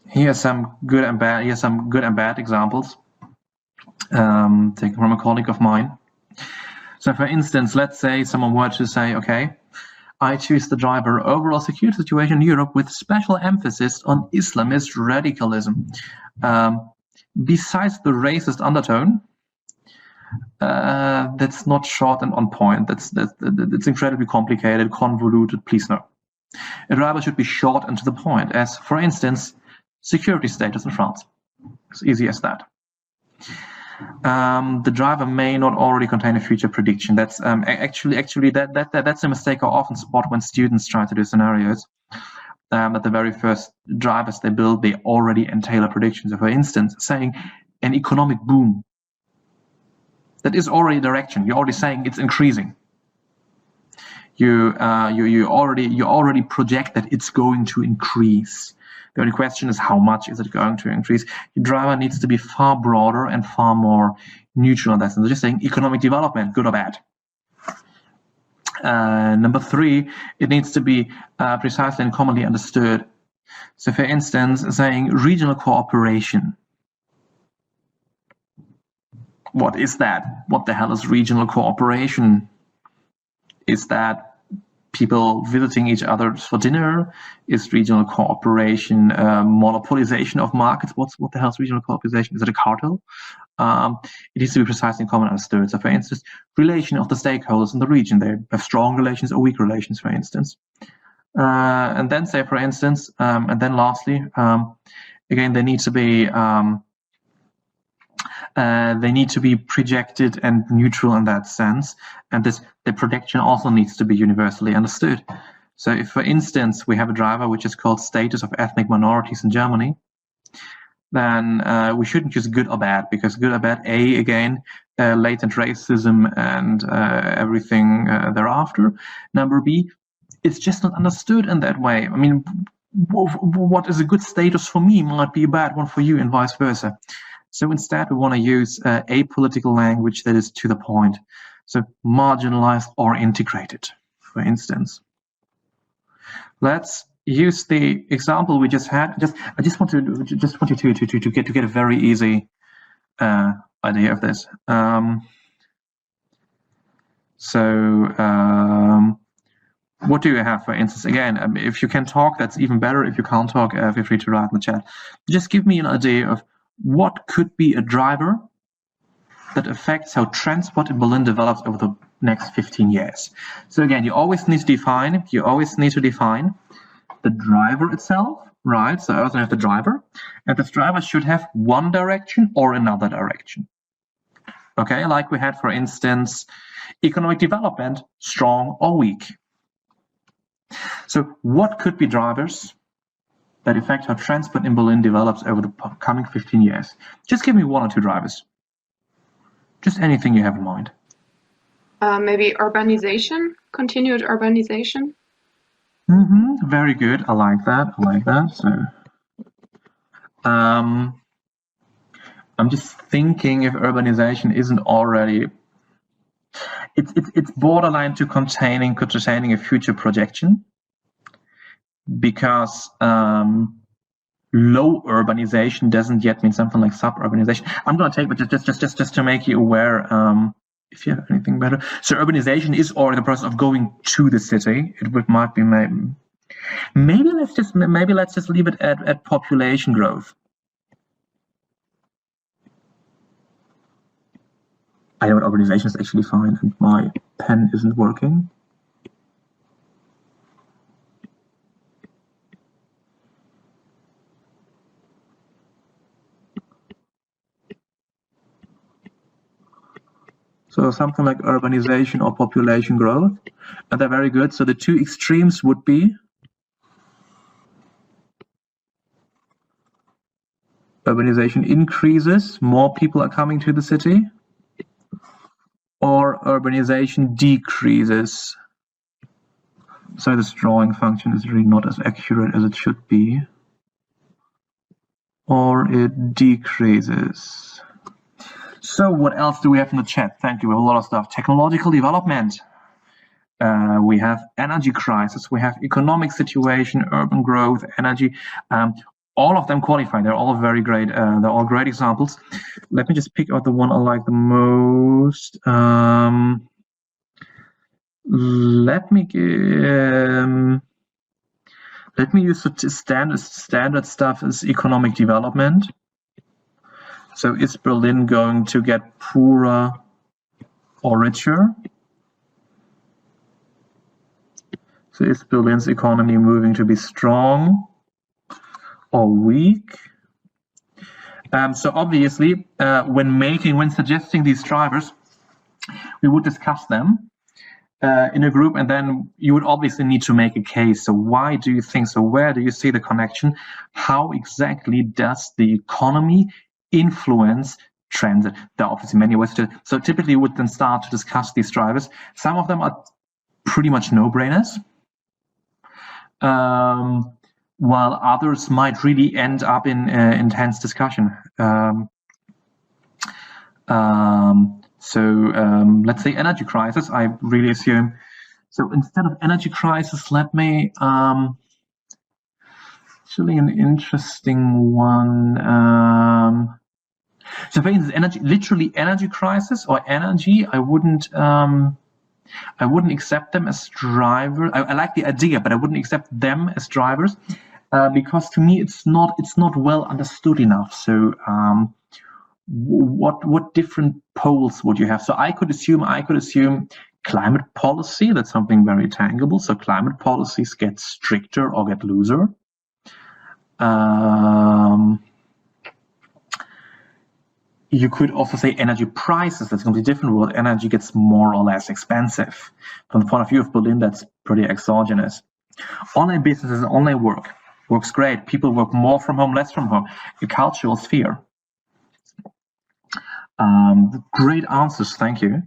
Here are some good and bad examples, taken from a colleague of mine. So, for instance, let's say someone were to say, okay, I choose the driver overall security situation in Europe with special emphasis on Islamist radicalism. Besides the racist undertone, that's not short and on point. That's incredibly complicated, convoluted. Please no. A driver should be short and to the point, as, for instance, security status in France. As easy as that. The driver may not already contain a future prediction. That's actually that's a mistake I often spot when students try to do scenarios. At the very first drivers they build, they already entail a prediction. So, for instance, saying an economic boom. That is already direction. You're already saying it's increasing. You already project that it's going to increase. The only question is how much is it going to increase. Your driver needs to be far broader and far more neutral on that. So just saying economic development, good or bad. Number three, it needs to be precisely and commonly understood. So, for instance, saying regional cooperation. What is that? What the hell is regional cooperation? Is that people visiting each other for dinner? Is regional cooperation monopolization of markets? What the hell is regional cooperation? Is it a cartel? It needs to be precisely and commonly understood. So, for instance, relation of the stakeholders in the region. They have strong relations or weak relations, for instance. And then say, for instance, and then lastly, again, they need to be projected and neutral in that sense, and the projection also needs to be universally understood. So if, for instance, we have a driver which is called status of ethnic minorities in Germany, then we shouldn't use good or bad, because good or bad, again, latent racism and everything thereafter. Number B, it's just not understood in that way. I mean, what is a good status for me might be a bad one for you, and vice versa. So instead, we want to use apolitical language that is to the point. So marginalized or integrated, for instance. Let's use the example we just had. I just want you to get a very easy idea of this. What do you have, for instance? Again, if you can talk, that's even better. If you can't talk, feel free to write in the chat. Just give me an idea of what could be a driver that affects how transport in Berlin develops over the next 15 years. So again, you always need to define the driver itself, right? So I also have the driver, and this driver should have one direction or another direction. Okay, like we had, for instance, economic development, strong or weak. So what could be drivers that affect how transport in Berlin develops over the coming 15 years? Just give me one or two drivers. Just anything you have in mind. Maybe urbanization, continued urbanization. Very good. I like that. So, I'm just thinking if urbanization isn't already, it's borderline to containing a future projection, because low urbanization doesn't yet mean something like suburbanization. I'm going to take, but just to make you aware, if you have anything better. So urbanization is already the process of going to the city. Might be maybe let's just leave it at population growth. I know what urbanization is actually fine, and my pen isn't working. So something like urbanization or population growth. And they're very good. So the two extremes would be urbanization increases, more people are coming to the city, or urbanization decreases. So this drawing function is really not as accurate as it should be. Or it decreases. So what else do we have in the chat? Thank you, we have a lot of stuff. Technological development. We have energy crisis, we have economic situation, urban growth, energy. All of them qualify. They're all very great. They're all great examples. Let me just pick out the one I like the most. Let me use the standard stuff as economic development. So is Berlin going to get poorer or richer? So is Berlin's economy moving to be strong or weak? So obviously, when suggesting these drivers, we would discuss them in a group, and then you would obviously need to make a case. So why do you think so? Where do you see the connection? How exactly does the economy influence transit? There are obviously many ways to. So typically, you would then start to discuss these drivers. Some of them are pretty much no-brainers, while others might really end up in intense discussion. Let's say energy crisis, I really assume. So instead of energy crisis, let me, actually an interesting one. So for instance, literally energy crisis or energy, I wouldn't accept them as drivers. I like the idea, but I wouldn't accept them as drivers because to me it's not well understood enough. So what different poles would you have? So I could assume climate policy, that's something very tangible. So climate policies get stricter or get looser. You could also say energy prices, that's going to be a different world. Energy gets more or less expensive. From the point of view of Berlin, that's pretty exogenous. Online businesses and online work works great. People work more from home, less from home. A cultural sphere. Great answers, thank you.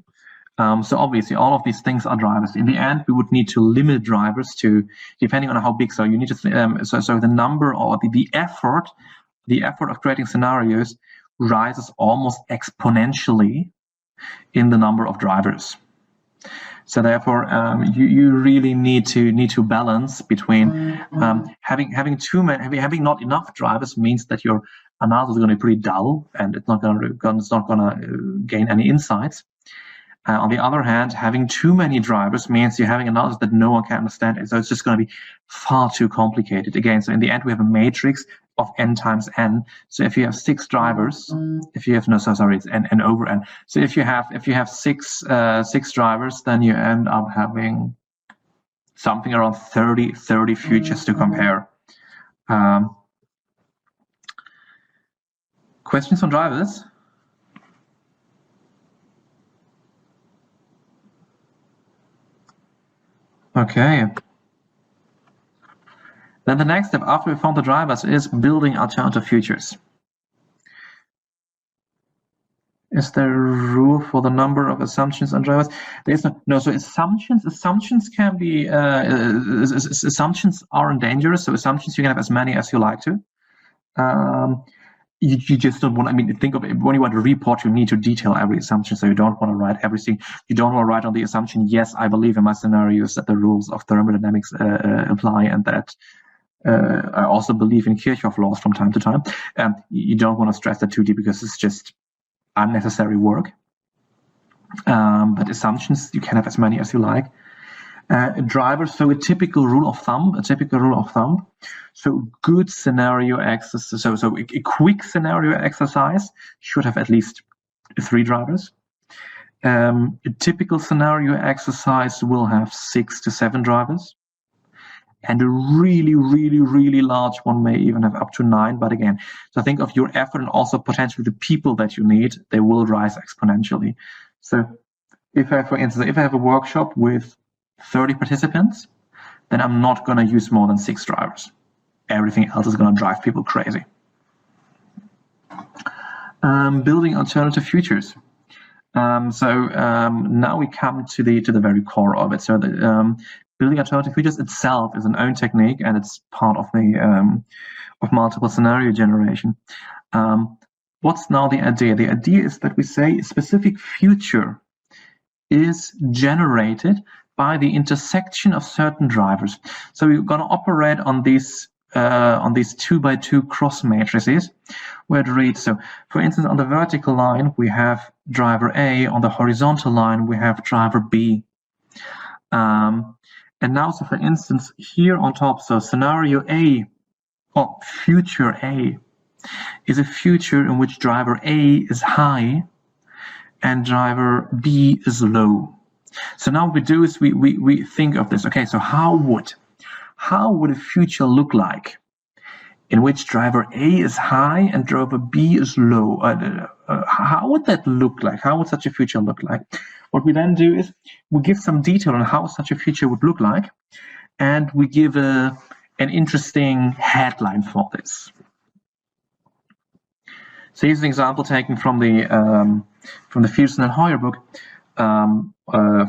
So obviously all of these things are drivers. In the end, we would need to limit drivers to, depending on how big, so you need to, so the number or the effort of creating scenarios rises almost exponentially in the number of drivers. So therefore, you really need to balance between having not enough drivers means that your analysis is going to be pretty dull and it's not going to gain any insights. On the other hand, having too many drivers means you're having analysis that no one can understand, and so it's just going to be far too complicated. Again, so in the end, we have a matrix of n times n. So if you have 6 drivers, if you have it's n over n. So if you have six drivers, then you end up having something around 30 futures to compare. Questions on drivers? Okay. Then the next step after we found the drivers is building alternative futures. Is there a rule for the number of assumptions on drivers? There's no. So assumptions can be assumptions aren't dangerous. So assumptions you can have as many as you like to. You just don't want. I mean, think of it, when you want to report, you need to detail every assumption. So you don't want to write everything. You don't want to write on the assumption, yes, I believe in my scenarios that the rules of thermodynamics apply, and that I also believe in Kirchhoff laws from time to time. You don't want to stress that too deep because it's just unnecessary work. But assumptions, you can have as many as you like. Drivers, so a typical rule of thumb. So good scenario exercise. So a quick scenario exercise should have at least 3 drivers. A typical scenario exercise will have 6 to 7 drivers. And a really, really, really large one may even have up to 9. But again, so think of your effort and also potentially the people that you need, they will rise exponentially. So for instance, if I have a workshop with 30 participants, then I'm not going to use more than 6 drivers. Everything else is going to drive people crazy. Building alternative futures. Now we come to the very core of it. So building alternative futures itself is an own technique, and it's part of the of multiple scenario generation. What's now the idea? The idea is that we say a specific future is generated by the intersection of certain drivers. So we're going to operate on these 2x2 cross matrices, where it reads, so for instance, on the vertical line we have driver A, on the horizontal line we have driver B. And now, so for instance, here on top, so scenario A, or future A, is a future in which driver A is high and driver B is low. So now what we do is we think of this. Okay, so how would a future look like in which driver A is high and driver B is low? How would that look like? How would such a future look like? What we then do is we give some detail on how such a future would look like, and we give an interesting headline for this. So here's an example taken from the Fierson and Hoyer book,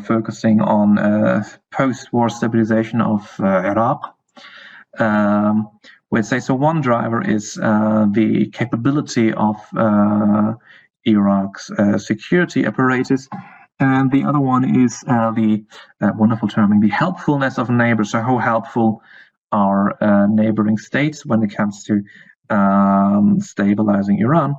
focusing on post-war stabilization of Iraq, where it says, so one driver is the capability of Iraq's security apparatus, and the other one is the wonderful terming, the helpfulness of neighbors. So how helpful are neighboring states when it comes to stabilizing Iran?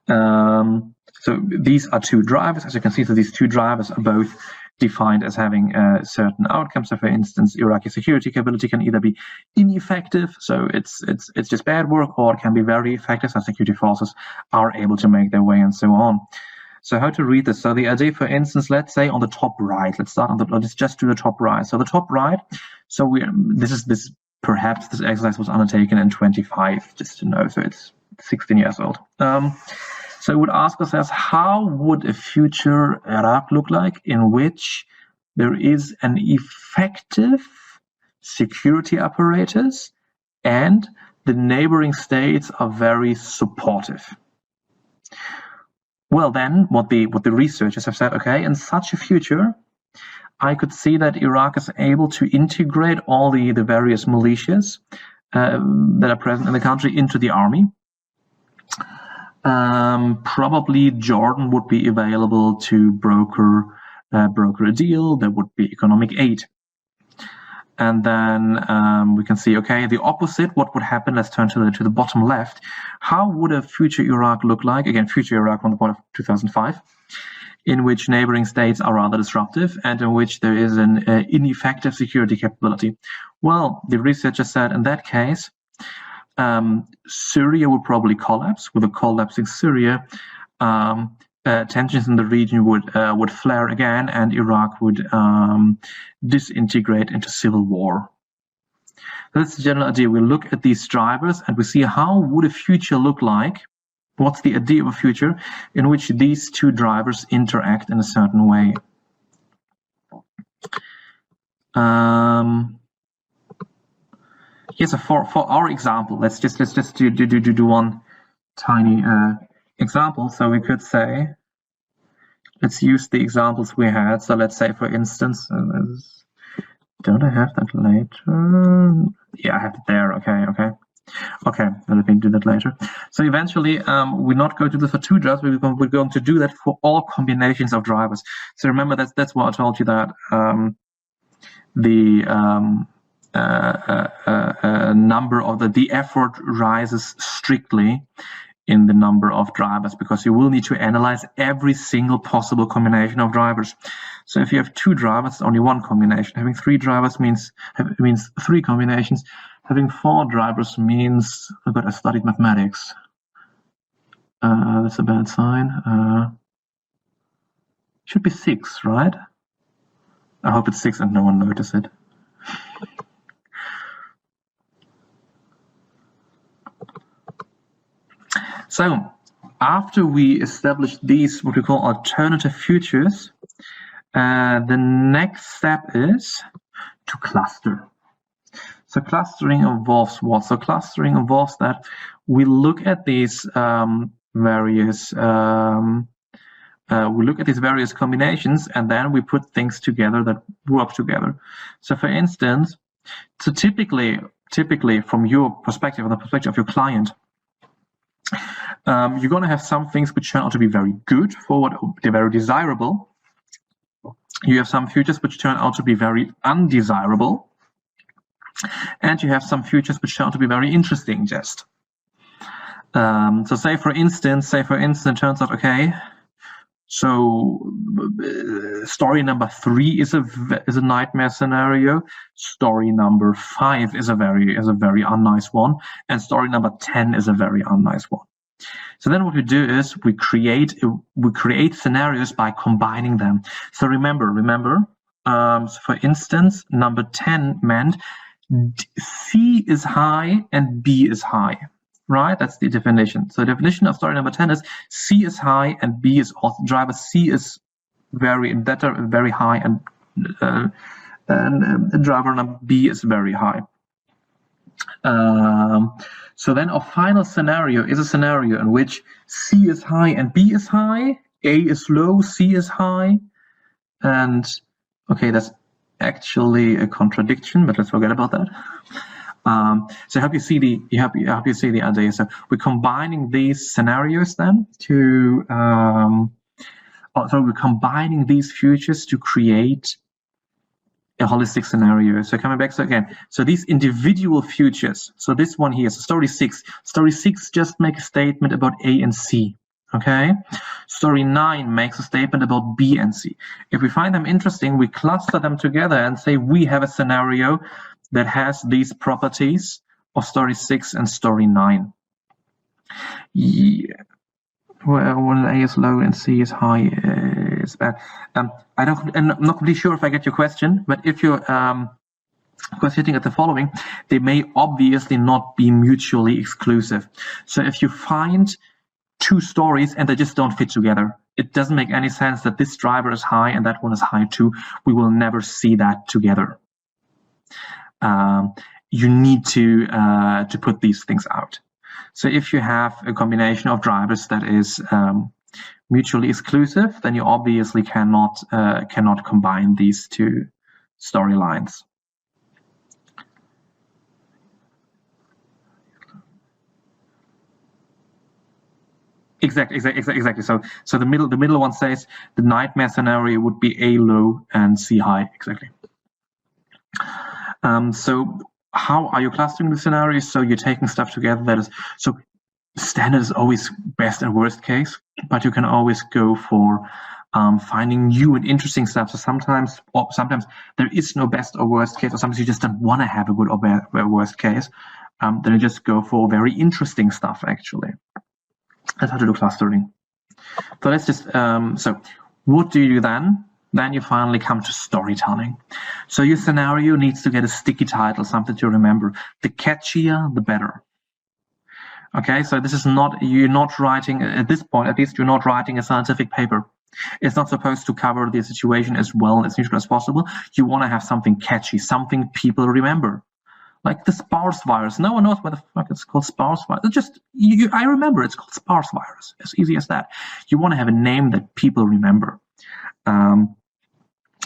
So these are 2 drivers, as you can see. So these 2 drivers are both defined as having certain outcomes. So for instance, Iraqi security capability can either be ineffective, so it's just bad work, or it can be very effective, so security forces are able to make their way, and so on. So how to read this? So the idea, for instance, let's say on the top right, let's start on the, let's just do the top right. So the top right, so perhaps this exercise was undertaken in 25, just to know, so it's 16 years old. So it would ask ourselves, how would a future Iraq look like in which there is an effective security apparatus and the neighboring states are very supportive? Well, then what the researchers have said, okay, in such a future, I could see that Iraq is able to integrate all the various militias that are present in the country into the army. Probably Jordan would be available to broker a deal. There would be economic aid. And then we can see, okay, the opposite, what would happen? Let's turn to the bottom left. How would a future Iraq look like? Again, future Iraq from the point of 2005, in which neighboring states are rather disruptive and in which there is an ineffective security capability. Well, the researcher said in that case, Syria would probably collapse. With a collapsing Syria, tensions in the region would flare again, and Iraq would disintegrate into civil war. That's the general idea. We look at these drivers and we see how would a future look like. What's the idea of a future in which these 2 drivers interact in a certain way? Yes, for our example, let's just do one tiny example. So we could say, let's use the examples we had. So let's say, for instance, don't I have that later? Yeah, I have it there. Okay, let me do that later. So eventually, we're not going to do this for 2 drivers, we're going to do that for all combinations of drivers. So remember, that's what I told you, that number of the effort rises strictly in the number of drivers, because you will need to analyze every single possible combination of drivers. So if you have 2 drivers, only 1 combination. Having 3 drivers means 3 combinations. Having 4 drivers means, oh God, I studied mathematics. That's a bad sign. Should be 6, right? I hope it's 6 and no one noticed it. So after we establish these, what we call alternative futures, the next step is to cluster. So clustering involves what? So clustering involves that we look at these various combinations, and then we put things together that work together. So for instance, so typically from your perspective, or the perspective of your client, you're going to have some things which turn out to be very good for what they're very desirable. You have some futures which turn out to be very undesirable. And you have some futures which turn out to be very interesting just. So say for instance, it turns out, okay, so story number 3 is a nightmare scenario. Story number 5 is a very unnice one, and story number 10 is a very unnice one. So then what we do is we create scenarios by combining them. So remember. So for instance, number 10 meant C is high and B is high. Right, that's the definition. So the definition of story number 10 is C is high and B is also driver C is very high and driver number B is very high. So then our final scenario is a scenario in which C is high and B is high, A is low, C is high, and okay, that's actually a contradiction, but let's forget about that. So I hope you see the idea. So we're combining these scenarios then to we're combining these futures to create a holistic scenario. So coming back, so again, so these individual futures. So this one here, so story 6 just make a statement about A and C. Okay, story 9 makes a statement about B and C. If we find them interesting, we cluster them together and say we have a scenario that has these properties of story 6 and story 9. Yeah. Well, when A is low and C is high, is bad. I'm not completely sure if I get your question, but if you're hitting at the following, they may obviously not be mutually exclusive. So if you find 2 stories and they just don't fit together, it doesn't make any sense that this driver is high and that one is high too. We will never see that together. You need to put these things out. So if you have a combination of drivers that is mutually exclusive, then you obviously cannot combine these 2 storylines. Exactly. So the middle one says the nightmare scenario would be A low and C high. Exactly. So how are you clustering the scenarios? So you're taking stuff together that is, so standard is always best and worst case, but you can always go for finding new and interesting stuff. So sometimes there is no best or worst case, or sometimes you just don't want to have a good or worst case. Then you just go for very interesting stuff, actually. That's how to do clustering. So let's just, so what do you do then? Then you finally come to storytelling. So your scenario needs to get a sticky title, something to remember. The catchier, the better. Okay, so this is not, you're not writing, at this point, at least you're not writing a scientific paper. It's not supposed to cover the situation as well as neutral as possible. You want to have something catchy, something people remember. Like the SPARS virus. No one knows what the fuck it's called, SPARS virus. It's just, I remember it's called SPARS virus. As easy as that. You want to have a name that people remember.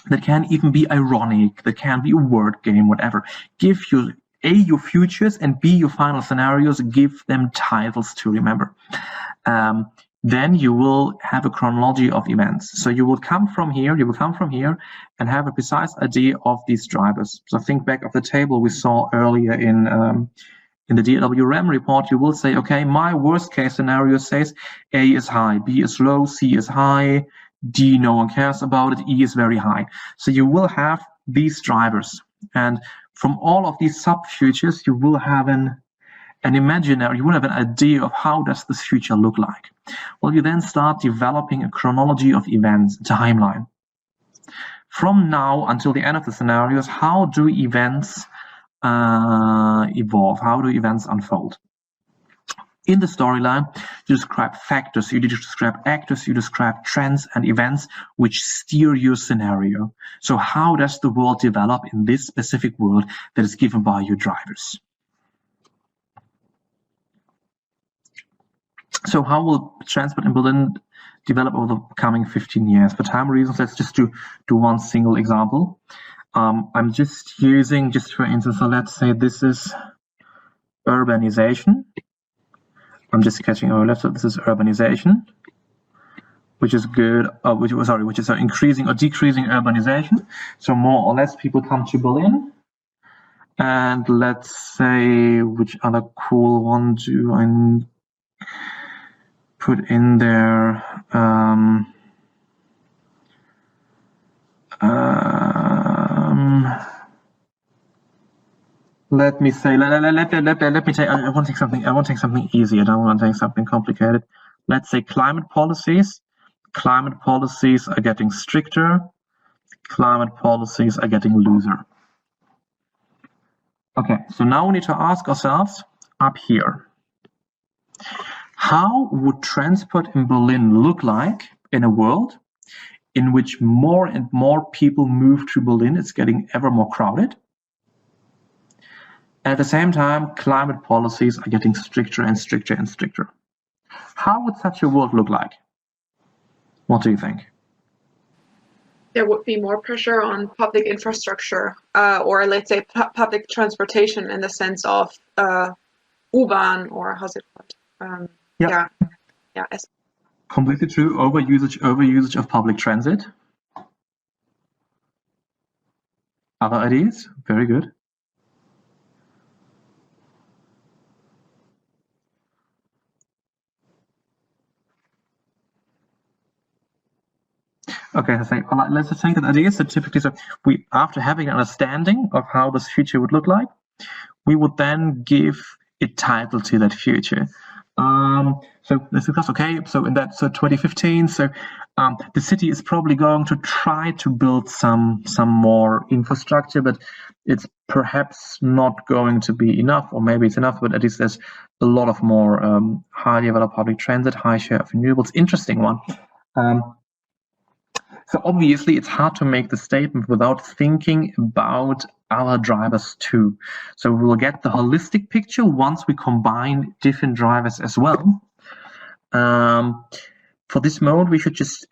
That can even be ironic, that can be a word game, whatever. Give you A, your futures, and B, your final scenarios, give them titles to remember. Then you will have a chronology of events. So you will come from here, and have a precise idea of these drivers. So think back of the table we saw earlier in the DWREM report. You will say, okay, my worst case scenario says A is high, B is low, C is high, D, no one cares about it, E is very high. So you will have these drivers. And from all of these sub-futures, you will have an imaginary, you will have an idea of how does this future look like. Well, you then start developing a chronology of events, a timeline. From now until the end of the scenarios, how do events evolve? How do events unfold? In the storyline, you describe factors, you describe actors, you describe trends and events which steer your scenario. So how does the world develop in this specific world that is given by your drivers? So how will transport in Berlin develop over the coming 15 years? For time reasons, let's just do one single example. I'm just using, just for instance, so let's say this is urbanization. I'm just sketching over left, so this is urbanization, which is good, which is increasing or decreasing urbanization. So more or less people come to Berlin. And let's say, which other cool one do I put in there? Let me say, let me take, I want to take something easy. I don't want to take something complicated. Let's say climate policies. Climate policies are getting stricter. Climate policies are getting looser. Okay, so now we need to ask ourselves up here, how would transport in Berlin look like in a world in which more and more people move to Berlin? It's getting ever more crowded. At the same time, climate policies are getting stricter and stricter and stricter. How would such a world look like? What do you think? There would be more pressure on public infrastructure, or let's say public transportation in the sense of U-Bahn, or how's it called? Yeah. Completely true. Overusage of public transit. Other ideas? Very good. Okay, so let's just take an idea. So typically, after having an understanding of how this future would look like, we would then give a title to that future. So let's discuss. Okay, so 2015. So the city is probably going to try to build some more infrastructure, but it's perhaps not going to be enough, or maybe it's enough, but at least there's a lot of more highly developed public transit, high share of renewables. Interesting one. So obviously, it's hard to make the statement without thinking about our drivers too. So we'll get the holistic picture once we combine different drivers as well. For this moment, we should just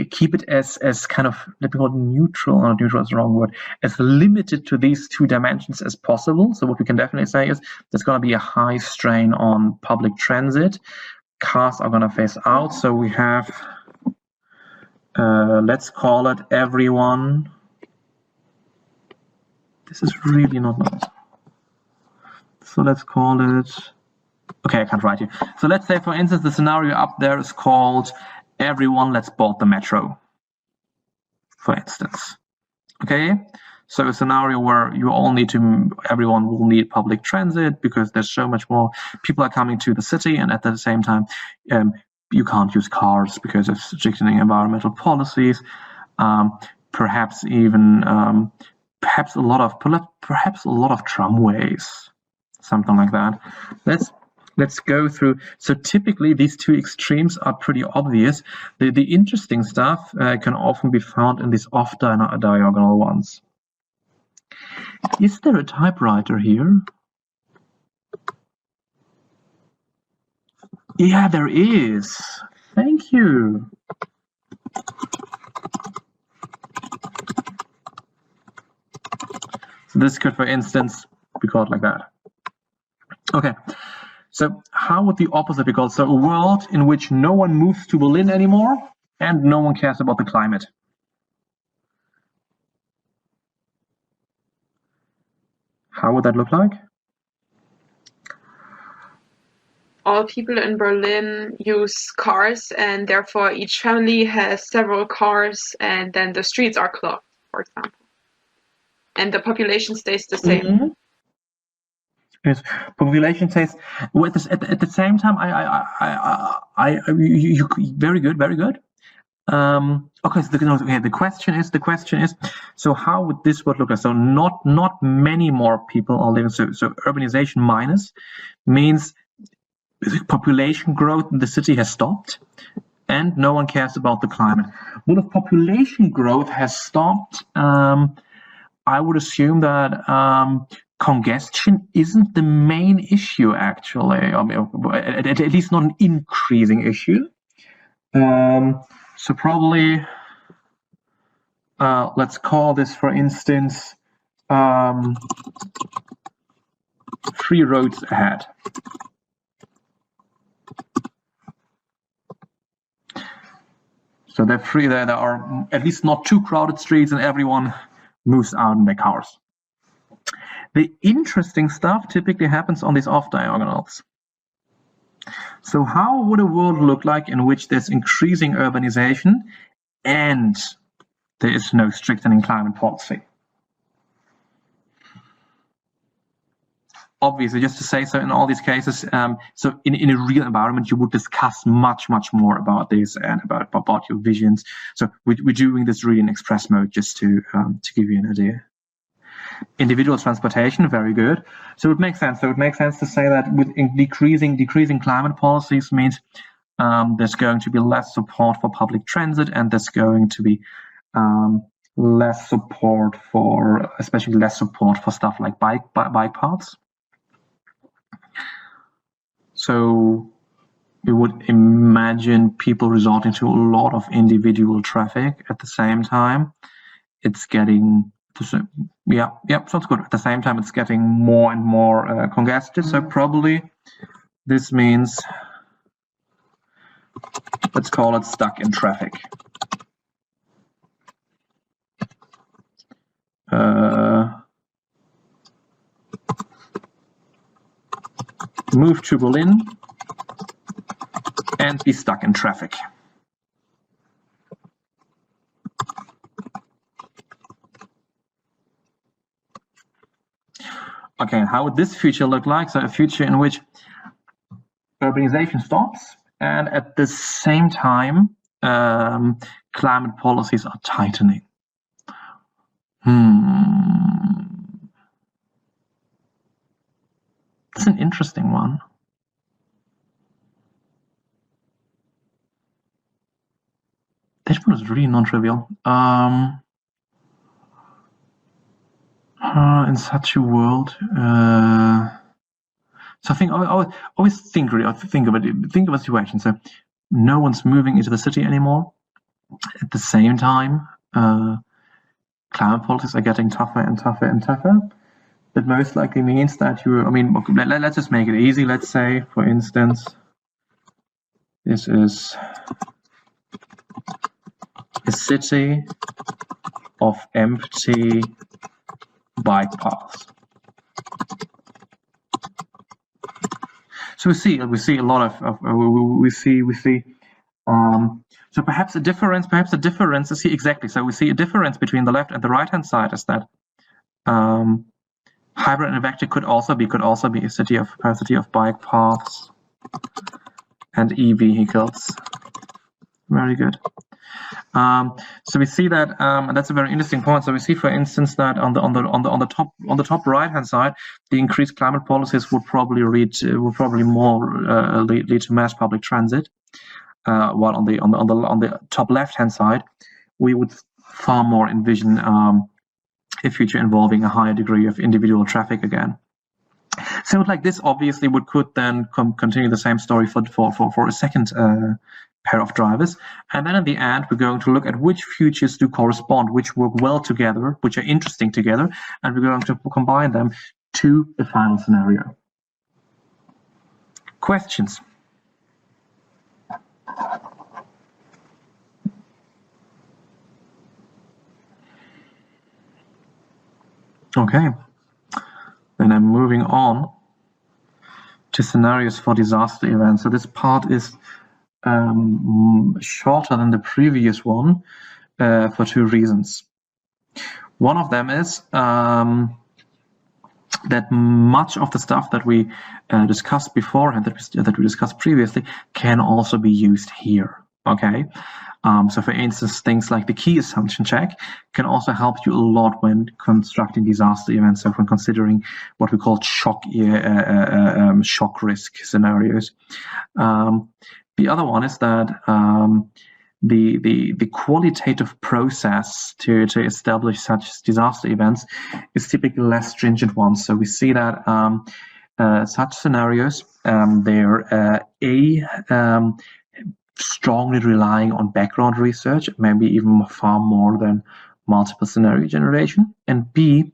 keep it as kind of, let me call it neutral, or neutral is the wrong word, as limited to these two dimensions as possible. So what we can definitely say is there's going to be a high strain on public transit. Cars are going to phase out. So we have, let's call it everyone. This is really not nice. So let's call it, okay, I can't write here. So let's say, for instance, the scenario up there is called everyone, let's board the metro, for instance. Okay, so a scenario where you all need to, everyone will need public transit because there's so much more people are coming to the city, and at the same time, you can't use cars because of strictening environmental policies. Perhaps even perhaps a lot of tramways, something like that. Let's go through. So typically these two extremes are pretty obvious. The interesting stuff can often be found in these off diagonal ones. Is there a typewriter here? Yeah, there is. Thank you. So this could, for instance, be called like that. Okay, so how would the opposite be called? So a world in which no one moves to Berlin anymore and no one cares about the climate. How would that look like? All people in Berlin use cars, and therefore each family has several cars, and then the streets are clogged, for example. And the population stays the same. Mm-hmm. Yes, population stays. Well, at the same time, you very good, very good. Okay, so the question is, so how would this would look like? So not many more people are living. So urbanization minus means population growth in the city has stopped, and no one cares about the climate. Well, if population growth has stopped, I would assume that congestion isn't the main issue, actually. I mean, at least not an increasing issue. So probably, let's call this, for instance, 3 roads ahead. So they're free. There are at least not 2 crowded streets, and everyone moves out in their cars. The interesting stuff typically happens on these off diagonals. So how would a world look like in which there's increasing urbanization and there is no strictening climate policy? Obviously, just to say so, in all these cases, so in a real environment, you would discuss much more about this and about your visions. So we're doing this really in express mode, just to give you an idea. Individual transportation, very good. So it makes sense. So it makes sense to say that with decreasing climate policies means there's going to be less support for public transit, and there's going to be less support for, especially less support for stuff like bike paths. So we would imagine people resorting to a lot of individual traffic. At the same time, it's getting, yeah, sounds good. At the same time, it's getting more and more congested. So probably this means, let's call it stuck in traffic. Move to Berlin and be stuck in traffic. Okay, how would this future look like? So a future in which urbanization stops, and at the same time, climate policies are tightening. That's an interesting one. This one is really non-trivial. In such a world, so I think I always think of a situation. So no one's moving into the city anymore. At the same time, climate politics are getting tougher and tougher. That most likely means that let's just make it easy. Let's say, for instance, this is a city of empty bike paths. So we see a lot of so perhaps a difference is here, exactly. So we see a difference between the left and the right hand side is that hybrid and vector could also be a city of bike paths and e-vehicles. Very good. So we see that, and that's a very interesting point. So we see, for instance, that on the top right hand side, the increased climate policies would probably lead to mass public transit, while on the top left hand side, we would far more envision a future involving a higher degree of individual traffic again. So like this obviously could then continue the same story for a second pair of drivers, and then in the end we're going to look at which futures do correspond, which work well together, which are interesting together, and we're going to combine them to the final scenario. Questions? Okay, then I'm moving on to scenarios for disaster events. So this part is shorter than the previous one for 2 reasons. One of them is that much of the stuff that we discussed beforehand, that we discussed previously, can also be used here. Okay, So for instance, things like the key assumption check can also help you a lot when constructing disaster events. So when considering what we call shock risk scenarios. The other one is that the qualitative process to establish such disaster events is typically less stringent ones. So we see that such scenarios, they're strongly relying on background research, maybe even far more than multiple scenario generation, and B,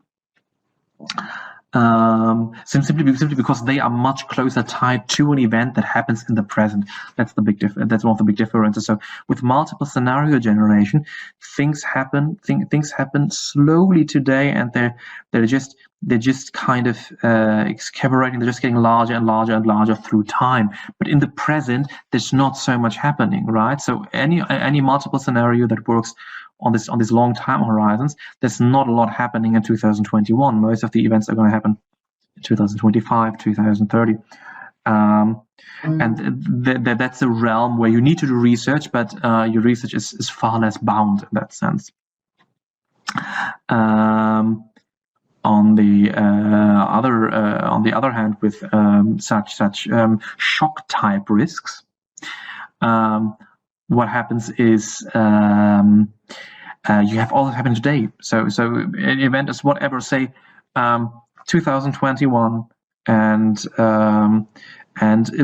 simply because they are much closer tied to an event that happens in the present. That's the big that's one of the big differences. So with multiple scenario generation, things happen slowly today, and they're just kind of excavating. They're just getting larger and larger and larger through time. But in the present, there's not so much happening, right? So any multiple scenario that works on these long time horizons, there's not a lot happening in 2021. Most of the events are going to happen in 2025, 2030. And that's a realm where you need to do research, but your research is far less bound in that sense. On the other hand, with such shock type risks, what happens is you have all that happened today. So an event is whatever, say 2021, and a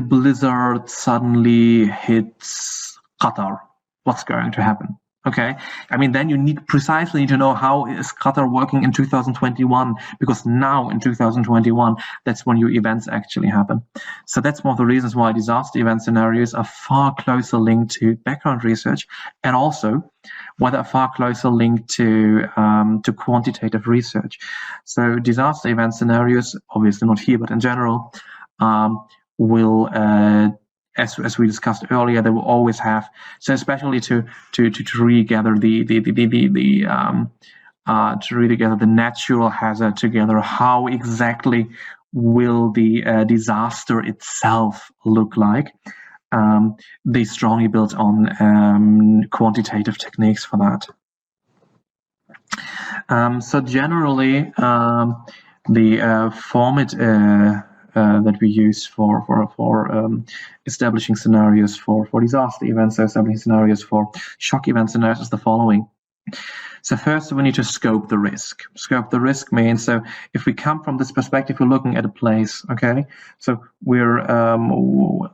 blizzard suddenly hits Qatar. What's going to happen? Okay, I mean, then you need precisely to know how is Qatar working in 2021, because now in 2021, that's when your events actually happen. So that's one of the reasons why disaster event scenarios are far closer linked to background research, and also why they're far closer linked to quantitative research. So disaster event scenarios, obviously not here, but in general, will as we discussed earlier, they will always have, so especially to regather to regather the natural hazard together, how exactly will the disaster itself look like? They strongly built on quantitative techniques for that. So generally, the format that we use for establishing scenarios for disaster events, so establishing scenarios for shock event scenarios is the following. So first, we need to scope the risk. Scope the risk means, so if we come from this perspective, we're looking at a place, okay? So we're,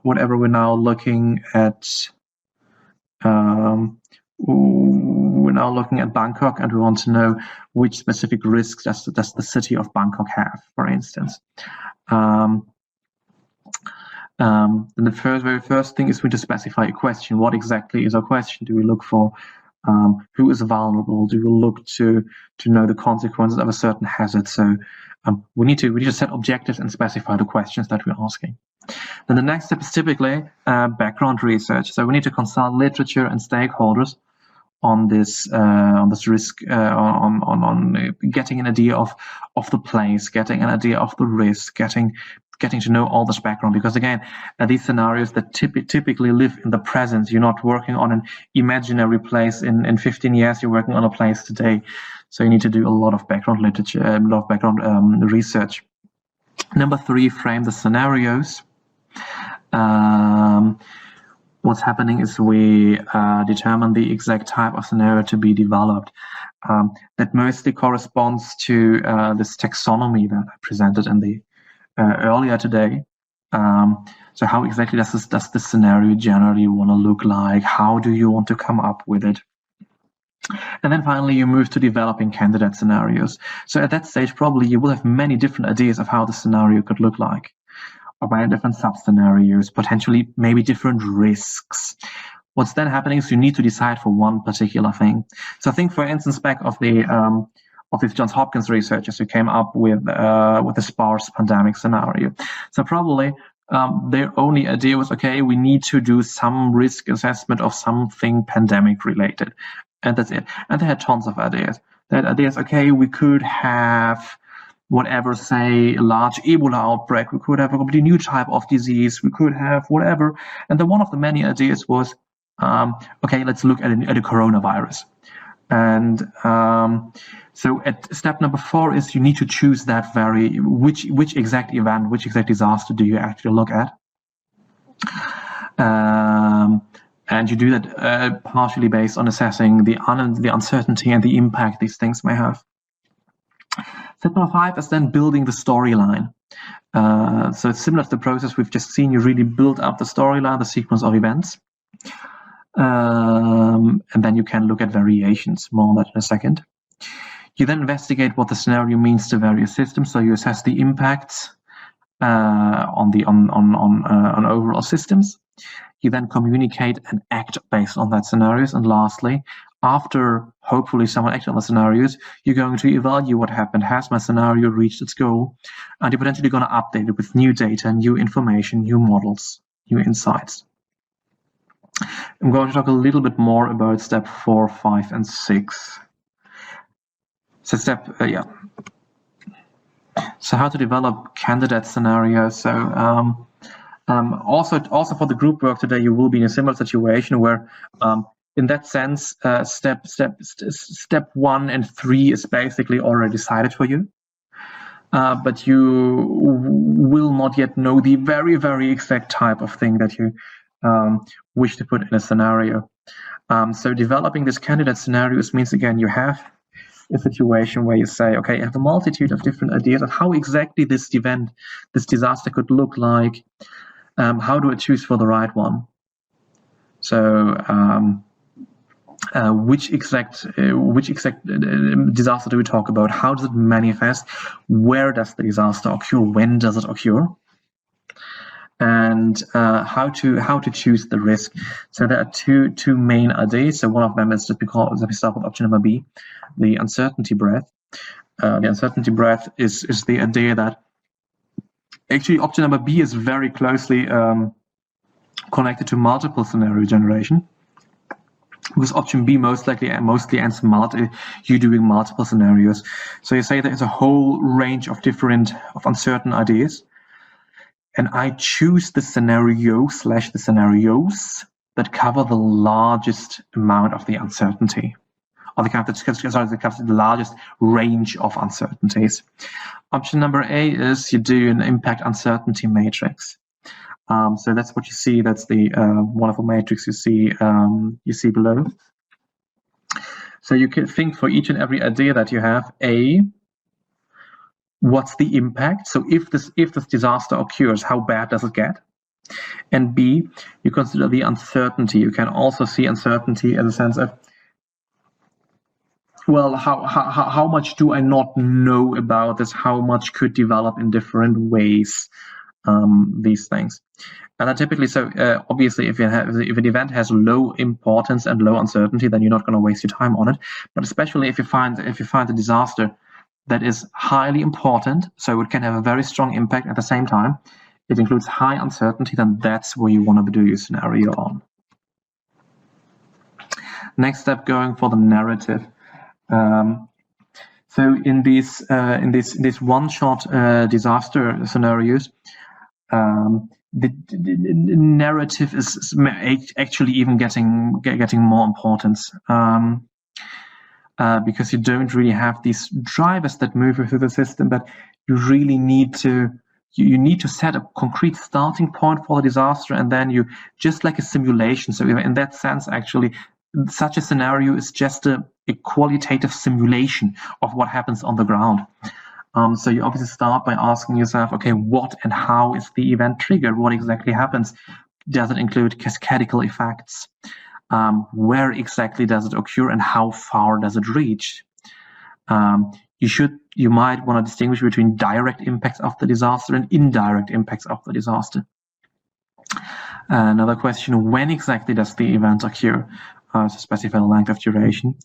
whatever we're now looking at, we're now looking at Bangkok, and we want to know which specific risks does the city of Bangkok have, for instance. The very first thing is we need to specify a question. What exactly is our question? Do we look for who is vulnerable? Do we look to know the consequences of a certain hazard? So we need to set objectives and specify the questions that we're asking. Then the next step is typically background research. So we need to consult literature and stakeholders on this risk, on getting an idea of the place, getting an idea of the risk, getting to know all this background, because again, these scenarios that typically live in the present. You're not working on an imaginary place in 15 years. You're working on a place today, so you need to do a lot of background literature, a lot of background research. Number 3, frame the scenarios. What's happening is we determine the exact type of scenario to be developed. That mostly corresponds to this taxonomy that I presented in the earlier today. So how exactly does this scenario generally want to look like? How do you want to come up with it? And then finally, you move to developing candidate scenarios. So at that stage, probably you will have many different ideas of how the scenario could look like, or by different sub-scenarios, potentially maybe different risks. What's then happening is you need to decide for one particular thing. So think, for instance, back of the of these Johns Hopkins researchers who came up with a sparse pandemic scenario. So probably their only idea was, okay, we need to do some risk assessment of something pandemic related, and that's it. And they had tons of ideas. They had ideas, okay, we could have whatever, say, a large Ebola outbreak, we could have a completely new type of disease, we could have whatever. And then one of the many ideas was, okay, let's look at a coronavirus. And so at step number 4 is you need to choose that which exact event, which exact disaster do you actually look at. And you do that partially based on assessing the uncertainty and the impact these things may have. Step number 5 is then building the storyline. So it's similar to the process we've just seen. You really build up the storyline, the sequence of events. And then you can look at variations, more on that in a second. You then investigate what the scenario means to various systems. So you assess the impacts on overall systems. You then communicate and act based on that scenarios. And lastly, after hopefully someone acted on the scenarios, you're going to evaluate what happened. Has my scenario reached its goal? And you're potentially going to update it with new data, new information, new models, new insights. I'm going to talk a little bit more about step 4, 5, and 6. So So how to develop candidate scenarios. So also for the group work today, you will be in a similar situation where, in that sense, step 1 and 3 is basically already decided for you. But you will not yet know the very, very exact type of thing that you wish to put in a scenario. So developing this candidate scenarios means, again, you have a situation where you say, okay, I have a multitude of different ideas of how exactly this event, this disaster could look like. How do I choose for the right one? So which exact disaster do we talk about? How does it manifest? Where does the disaster occur? When does it occur? And how to choose the risk. So there are two main ideas. So one of them is just because we start with option number B, the uncertainty breadth. The uncertainty breadth is the idea that actually option number B is very closely connected to multiple scenario generation. Because option B mostly ends you doing multiple scenarios. So you say there's a whole range of uncertain ideas. And I choose the scenario/the scenarios that cover the largest amount of the uncertainty, or that covers the largest range of uncertainties. Option number A is you do an impact uncertainty matrix. So that's what you see. That's the wonderful matrix you see below. So you can think for each and every idea that you have. A, what's the impact? So if this disaster occurs, how bad does it get? And B, you consider the uncertainty. You can also see uncertainty in the sense of, well, how much do I not know about this? How much could develop in different ways? These things. And then typically, so obviously, if an event has low importance and low uncertainty, then you're not going to waste your time on it. But especially if you find a disaster that is highly important, so it can have a very strong impact at the same time, it includes high uncertainty, then that's where you want to do your scenario on. Next step, going for the narrative. So in these one-shot disaster scenarios, the narrative is actually even getting more importance. Because you don't really have these drivers that move you through the system, but you really need to set a concrete starting point for the disaster, and then you, just like a simulation. So in that sense, actually, such a scenario is just a qualitative simulation of what happens on the ground. So you obviously start by asking yourself, okay, what and how is the event triggered? What exactly happens? Does it include cascadical effects? Where exactly does it occur, and how far does it reach? You might want to distinguish between direct impacts of the disaster and indirect impacts of the disaster. Another question: when exactly does the event occur? To specify the length of duration.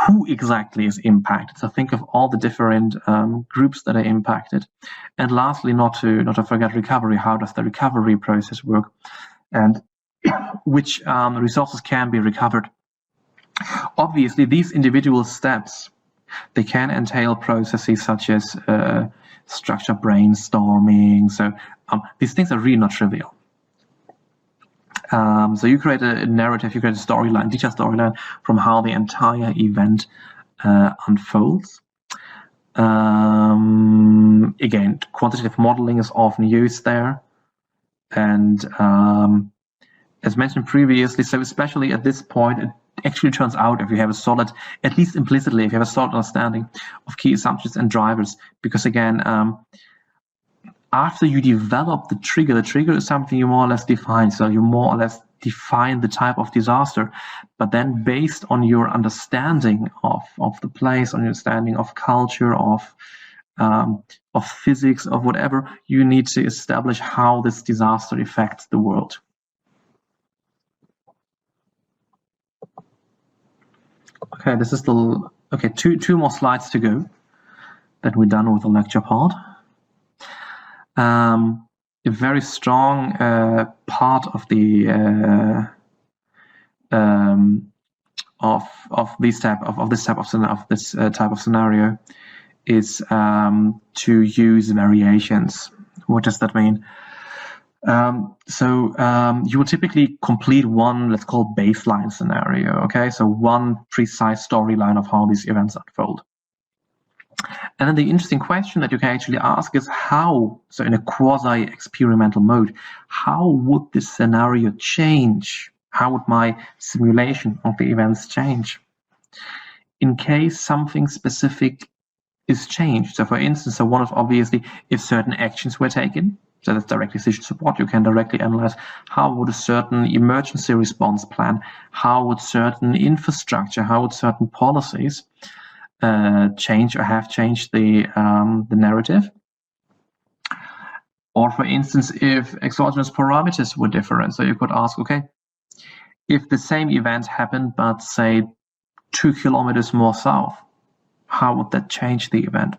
Who exactly is impacted? So think of all the different groups that are impacted. And lastly, not to forget recovery. How does the recovery process work? And which resources can be recovered? Obviously, these individual steps, they can entail processes such as structured brainstorming. So these things are really not trivial. So you create a narrative, you create a storyline, detailed storyline from how the entire event unfolds. Again, quantitative modeling is often used there. And as mentioned previously, so especially at this point, it actually turns out if you have a solid, at least implicitly, if you have a solid understanding of key assumptions and drivers, because again, after you develop the trigger is something you more or less define. So you more or less define the type of disaster, but then based on your understanding of the place, on your understanding of culture, of physics, of whatever, you need to establish how this disaster affects the world. Okay, this is the two more slides to go. Then we're done with the lecture part. A very strong part of the this type of scenario is to use variations. What does that mean? You will typically complete one, let's call baseline scenario. Okay, so one precise storyline of how these events unfold. And then the interesting question that you can actually ask is how, so in a quasi-experimental mode, how would this scenario change? How would my simulation of the events change in case something specific is changed? So for instance, so one of obviously, if certain actions were taken, so that's direct decision support, you can directly analyze how would a certain emergency response plan, how would certain infrastructure, how would certain policies change or have changed the narrative. Or for instance, if exogenous parameters were different, so you could ask, okay, if the same event happened, but say 2 kilometers more south, how would that change the event?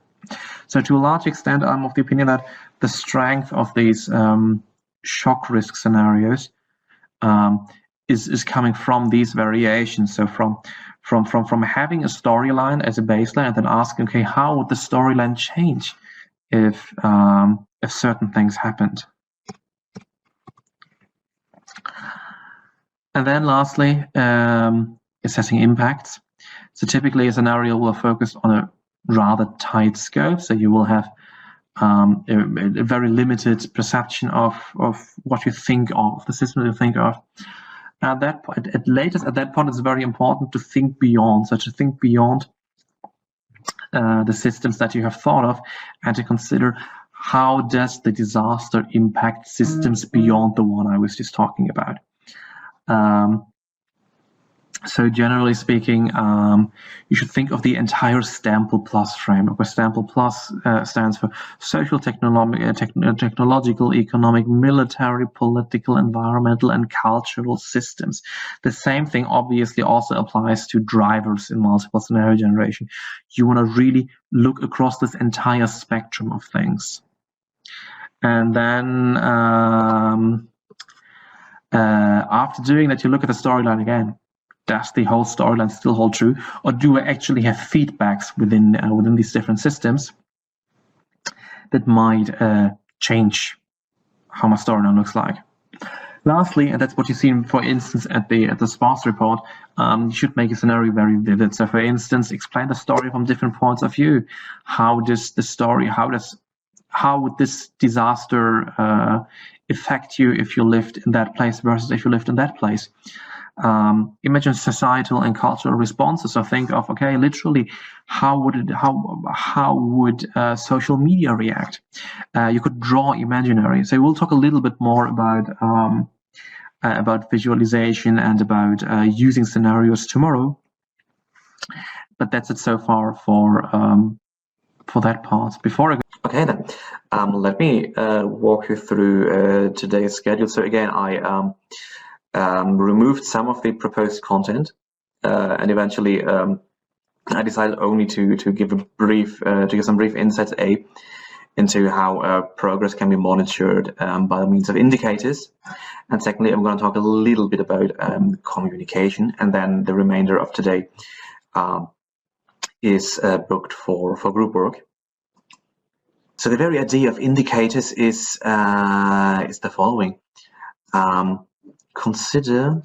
So to a large extent, I'm of the opinion that the strength of these shock risk scenarios is coming from these variations. So from having a storyline as a baseline and then asking, okay, how would the storyline change if certain things happened? And then lastly, assessing impacts. So typically a scenario will focus on a rather tight scope. So you will have a very limited perception of what you think of, the system you think of. At that point, at that point, it's very important to think beyond. So to think beyond the systems that you have thought of, and to consider how does the disaster impact systems beyond the one I was just talking about. So generally speaking, you should think of the entire Stample Plus framework, where Stample Plus stands for social, technological, economic, military, political, environmental, and cultural systems. The same thing obviously also applies to drivers in multiple scenario generation. You want to really look across this entire spectrum of things. And then after doing that, you look at the storyline again. Does the whole storyline still hold true, or do I actually have feedbacks within these different systems that might change how my storyline looks like? Lastly, and that's what you see, for instance, at the sparse report, you should make a scenario very vivid. So, for instance, explain the story from different points of view. How does the story? How would this disaster affect you if you lived in that place versus if you lived in that place? Imagine societal and cultural responses. So think of, okay, literally, how would social media react? You could draw imaginary. So we'll talk a little bit more about visualization and about using scenarios tomorrow. But that's it so far for that part. Before I go, okay, then let me walk you through today's schedule. So again, I removed some of the proposed content, and eventually I decided only to give some brief insights into how progress can be monitored by means of indicators, and secondly, I'm going to talk a little bit about communication, and then the remainder of today is booked for group work. So the very idea of indicators is the following. consider.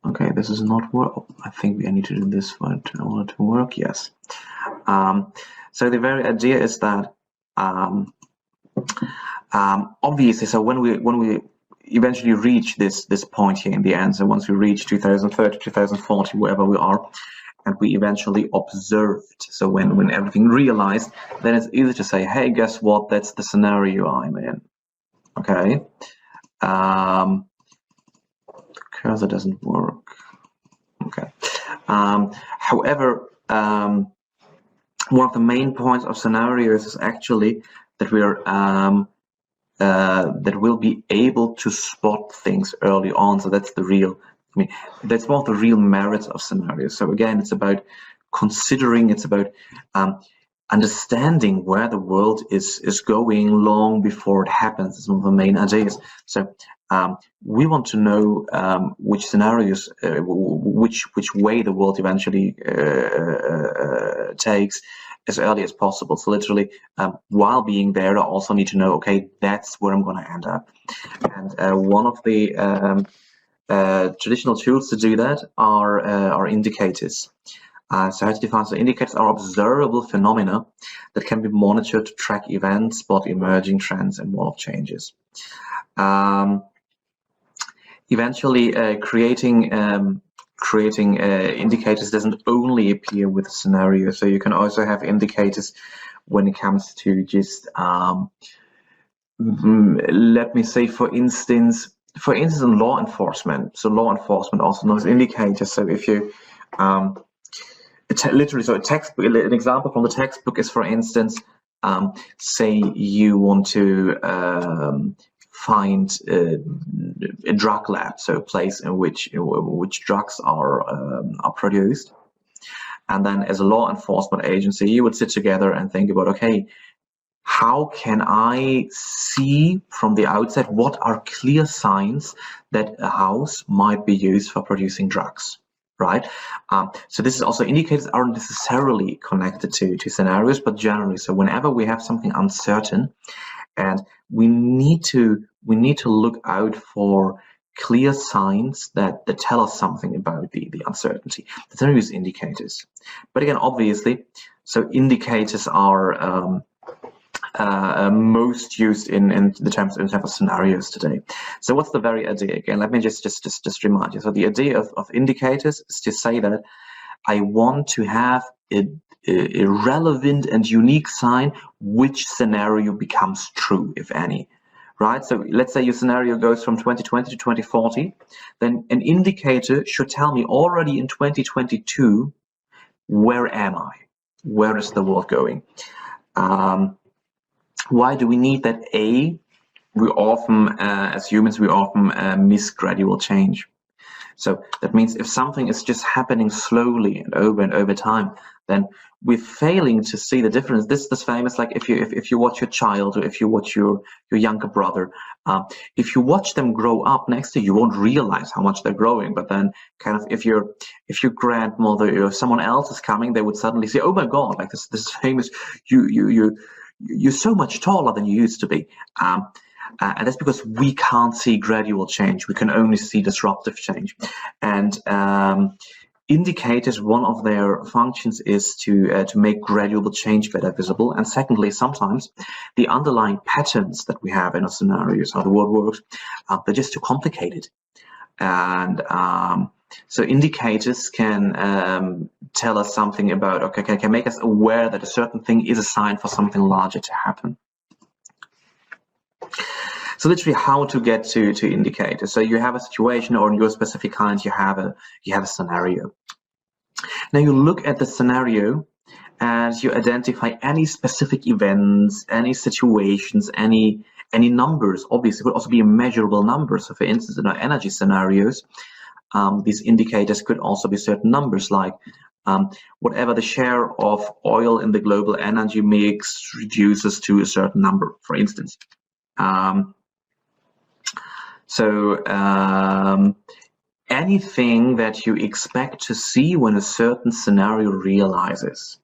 Okay, this is not work. I think I need to do this for it in order to work. Yes. So the very idea is that obviously, so when we eventually reach this point here in the end, so once we reach 2030, 2040, wherever we are, and we eventually observed, so when everything realized, then it's easy to say, hey, guess what? That's the scenario I'm in. Okay. The cursor doesn't work. Okay. However, one of the main points of scenarios is actually that we're that we'll be able to spot things early on. So that's the real, I mean, that's one of the real merits of scenarios. So again, it's about considering, it's about understanding where the world is going long before it happens. It's one of the main ideas. So we want to know which scenarios, which way the world eventually takes as early as possible. So literally, while being there, I also need to know, okay, that's where I'm going to end up. And one of the traditional tools to do that are indicators. So how to define? So indicators are observable phenomena that can be monitored to track events, spot emerging trends, and warn of changes. Eventually, creating indicators doesn't only appear with a scenario. So you can also have indicators when it comes to just, let me say, for instance, in law enforcement. So law enforcement also knows indicators. So if you literally, so a textbook, an example from the textbook is, for instance, say you want to find a drug lab, so a place in which drugs are produced, and then as a law enforcement agency, you would sit together and think about, okay, how can I see from the outset what are clear signs that a house might be used for producing drugs? Right. So this is also, indicators aren't necessarily connected to scenarios, but generally. So whenever we have something uncertain, and we need to look out for clear signs that tell us something about the uncertainty. That's how we use indicators. But again, obviously, so indicators are most used in terms of scenarios today. So what's the very idea? Again, let me just remind you. So the idea of indicators is to say that I want to have a relevant and unique sign which scenario becomes true, if any. Right? So let's say your scenario goes from 2020 to 2040, then an indicator should tell me already in 2022, where am I? Where is the world going? Why do we need that? We often, as humans, we often miss gradual change. So that means if something is just happening slowly and over time, then we're failing to see the difference. This famous, like if you watch your child, or if you watch your younger brother, if you watch them grow up next to you, you won't realize how much they're growing. But then, kind of, if your grandmother or if someone else is coming, they would suddenly say, "Oh my God!" Like this famous, you're so much taller than you used to be. And that's because we can't see gradual change. We can only see disruptive change. And indicators, one of their functions is to make gradual change better visible. And secondly, sometimes the underlying patterns that we have in our scenarios, how the world works, they're just too complicated. And so indicators can tell us something about, okay, can make us aware that a certain thing is a sign for something larger to happen. So literally, how to get to indicators. So you have a situation, or in your specific kind, you have a scenario. Now you look at the scenario and you identify any specific events, any situations, any numbers. Obviously, it could also be a measurable number. So for instance, in our energy scenarios, these indicators could also be certain numbers, like whatever the share of oil in the global energy mix reduces to a certain number, for instance. Anything that you expect to see when a certain scenario realizes.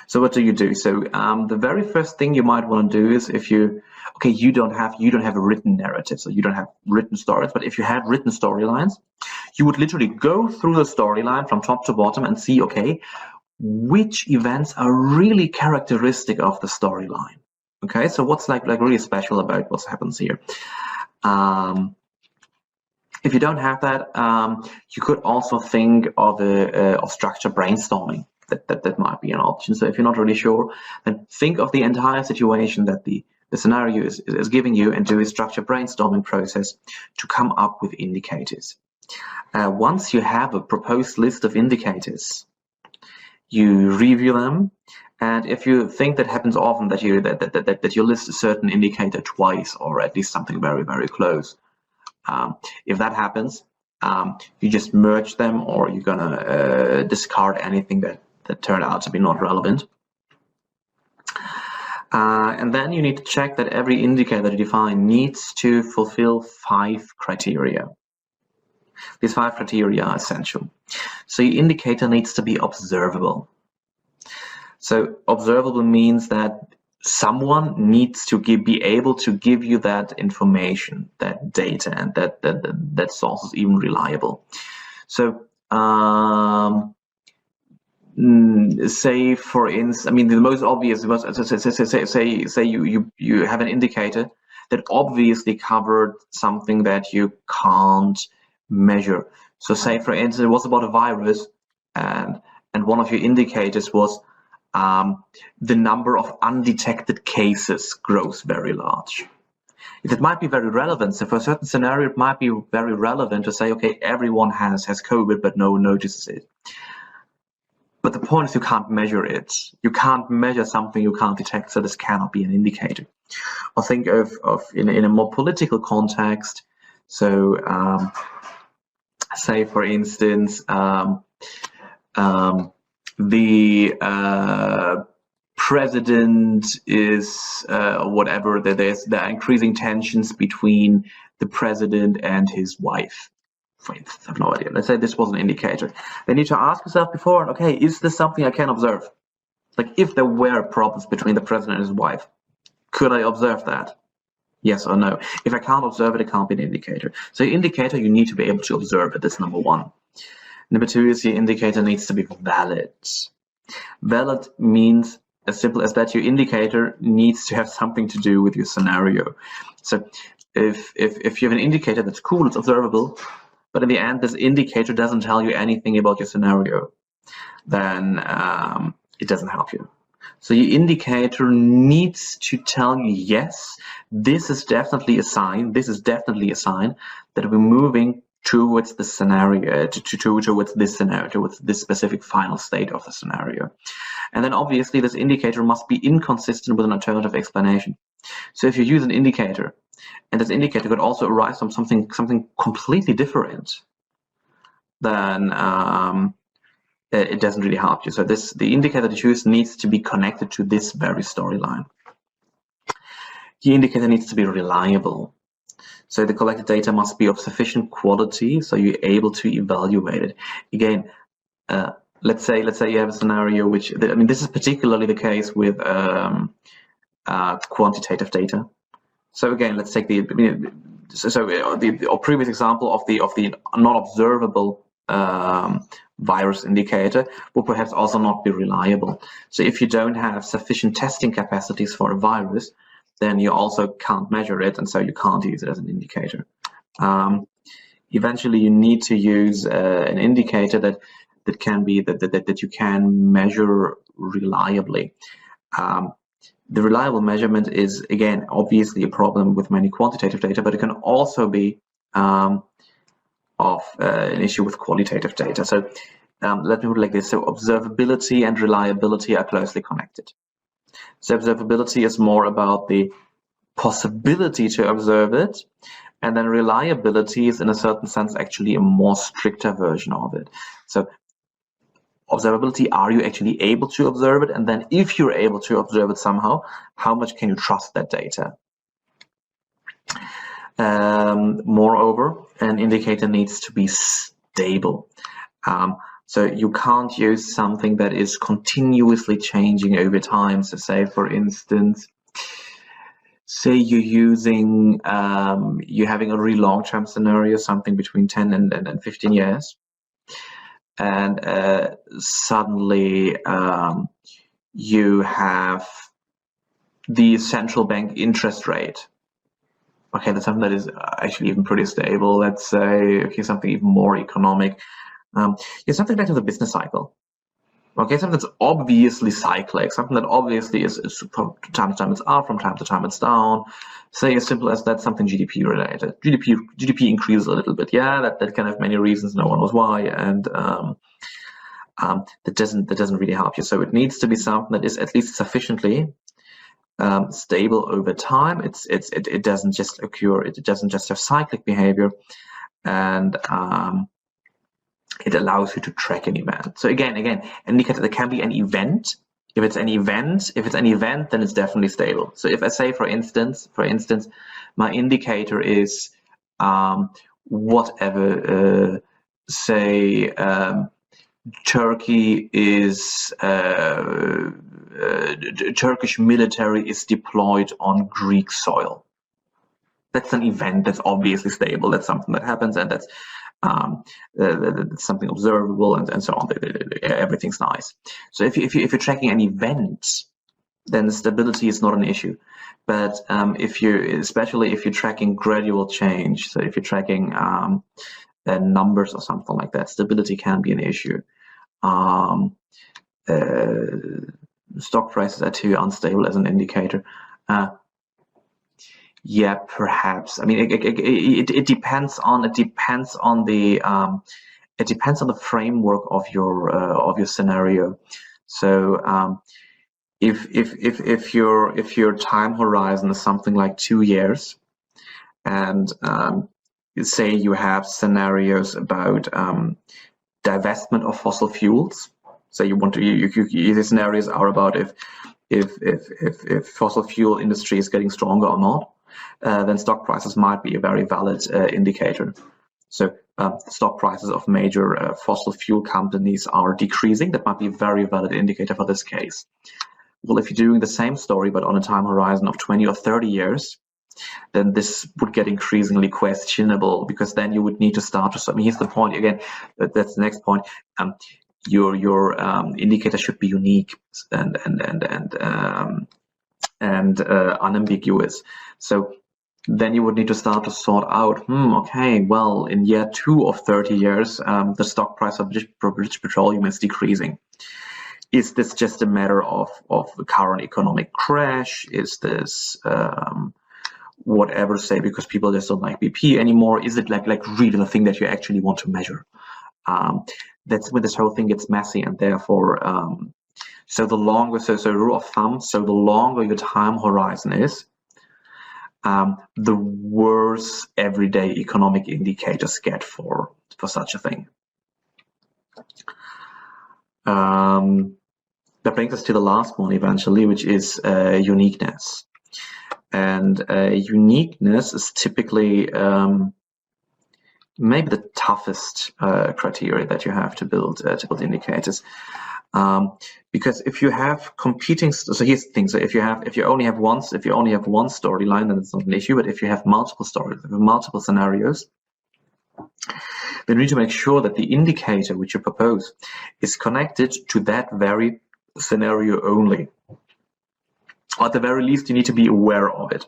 So what do you do? So the very first thing you might want to do is, if you okay, you don't have a written narrative, so you don't have written stories. But if you had written storylines, you would literally go through the storyline from top to bottom and see, okay, which events are really characteristic of the storyline. Okay, so what's like really special about what happens here? If you don't have that, you could also think of structured brainstorming. That might be an option. So if you're not really sure, then think of the entire situation that the scenario is giving you and do a structured brainstorming process to come up with indicators. Once you have a proposed list of indicators, you review them, and if you think that happens often, that you list a certain indicator twice, or at least something very, very close, if that happens, you just merge them, or you're gonna discard anything that turned out to be not relevant. And then you need to check that every indicator that you define needs to fulfill 5 criteria. These 5 criteria are essential. So your indicator needs to be observable. So observable means that someone needs to be able to give you that information, that data, and that source is even reliable. So say, for instance, I mean, the most obvious was, say you have an indicator that obviously covered something that you can't measure. So say, for instance, it was about a virus, and one of your indicators was the number of undetected cases grows very large. It might be very relevant. So for a certain scenario, it might be very relevant to say, okay, everyone has COVID, but no one notices it. But the point is, you can't measure it. You can't measure something you can't detect, so this cannot be an indicator. Or think of in a more political context. So say, for instance, the president is whatever, there are increasing tensions between the president and his wife. For instance, I have no idea. Let's say this was an indicator. Then you need to ask yourself before, okay, is this something I can observe? Like, if there were problems between the president and his wife, could I observe that? Yes or no? If I can't observe it, it can't be an indicator. So your indicator, you need to be able to observe it. That's number 1. Number 2 is your indicator needs to be valid. Valid means as simple as that your indicator needs to have something to do with your scenario. So if you have an indicator that's cool, it's observable, but in the end this indicator doesn't tell you anything about your scenario, then it doesn't help you. So your indicator needs to tell you, yes, this is definitely a sign, that we're moving towards the scenario, towards this scenario, towards this specific final state of the scenario. And then obviously this indicator must be inconsistent with an alternative explanation. So if you use an indicator, and this indicator could also arise from something completely different, then it doesn't really help you. So the indicator you choose needs to be connected to this very storyline. The indicator needs to be reliable. So the collected data must be of sufficient quality, so you're able to evaluate it. Again, let's say you have a scenario which, I mean, this is particularly the case with quantitative data. So again, let's take the previous example of the not observable virus indicator will perhaps also not be reliable. So if you don't have sufficient testing capacities for a virus, then you also can't measure it, and so you can't use it as an indicator. Eventually, you need to use an indicator that you can measure reliably. The reliable measurement is, again, obviously a problem with many quantitative data, but it can also be an issue with qualitative data. So let me put it like this. So observability and reliability are closely connected. So observability is more about the possibility to observe it, and then reliability is, in a certain sense, actually a more stricter version of it. So observability, are you actually able to observe it? And then if you're able to observe it somehow, how much can you trust that data? Moreover, an indicator needs to be stable. So you can't use something that is continuously changing over time. So say, for instance, say you're having a really long-term scenario, something between 10 and 15 years, and suddenly you have the central bank interest rate. Okay, that's something that is actually even pretty stable. Let's say, okay, something even more economic. Something like the business cycle. Okay, something that's obviously cyclic, something that obviously is from time to time it's up, from time to time it's down. Say as simple as that, something GDP related. GDP increases a little bit. Yeah, that can have many reasons. No one knows why, and that doesn't really help you. So it needs to be something that is at least sufficiently stable over time. It doesn't just occur. It doesn't just have cyclic behavior, and it allows you to track an event. So again, indicator, there can be an event. If it's an event, then it's definitely stable. So if I say, for instance, my indicator is whatever, say Turkey is Turkish military is deployed on Greek soil. That's an event that's obviously stable. That's something that happens, and that's something observable, and so on. Everything's nice. So if you're tracking an event, then the stability is not an issue. But especially if you're tracking gradual change, so if you're tracking numbers or something like that, stability can be an issue. Stock prices are too unstable as an indicator. Yeah, perhaps. I mean, it depends on the framework of your scenario. So if your time horizon is something like 2 years, and say you have scenarios about divestment of fossil fuels. So the scenarios are about if fossil fuel industry is getting stronger or not. Then stock prices might be a very valid indicator. So stock prices of major fossil fuel companies are decreasing. That might be a very valid indicator for this case. Well, if you're doing the same story but on a time horizon of 20 or 30 years, then this would get increasingly questionable, because then you would need to start to. I mean, here's the point again. That's the next point. Your indicator should be unique and unambiguous. So then you would need to start to sort out, okay, well, in year 2 of 30 years, the stock price of British Petroleum is decreasing. Is this just a matter of the current economic crash? Is this whatever, say, because people just don't like BP anymore? Is it like really the thing that you actually want to measure? That's when this whole thing gets messy, and therefore, so the longer, so rule of thumb, so the longer your time horizon is, the worse everyday economic indicators get for such a thing. That brings us to the last one eventually, which is uniqueness. And uniqueness is typically maybe the toughest criteria that you have to build indicators. Because if you have competing, so here's the thing. So if you only have one storyline, then it's not an issue. But if you have multiple stories, multiple scenarios, then you need to make sure that the indicator which you propose is connected to that very scenario only. Or at the very least, you need to be aware of it.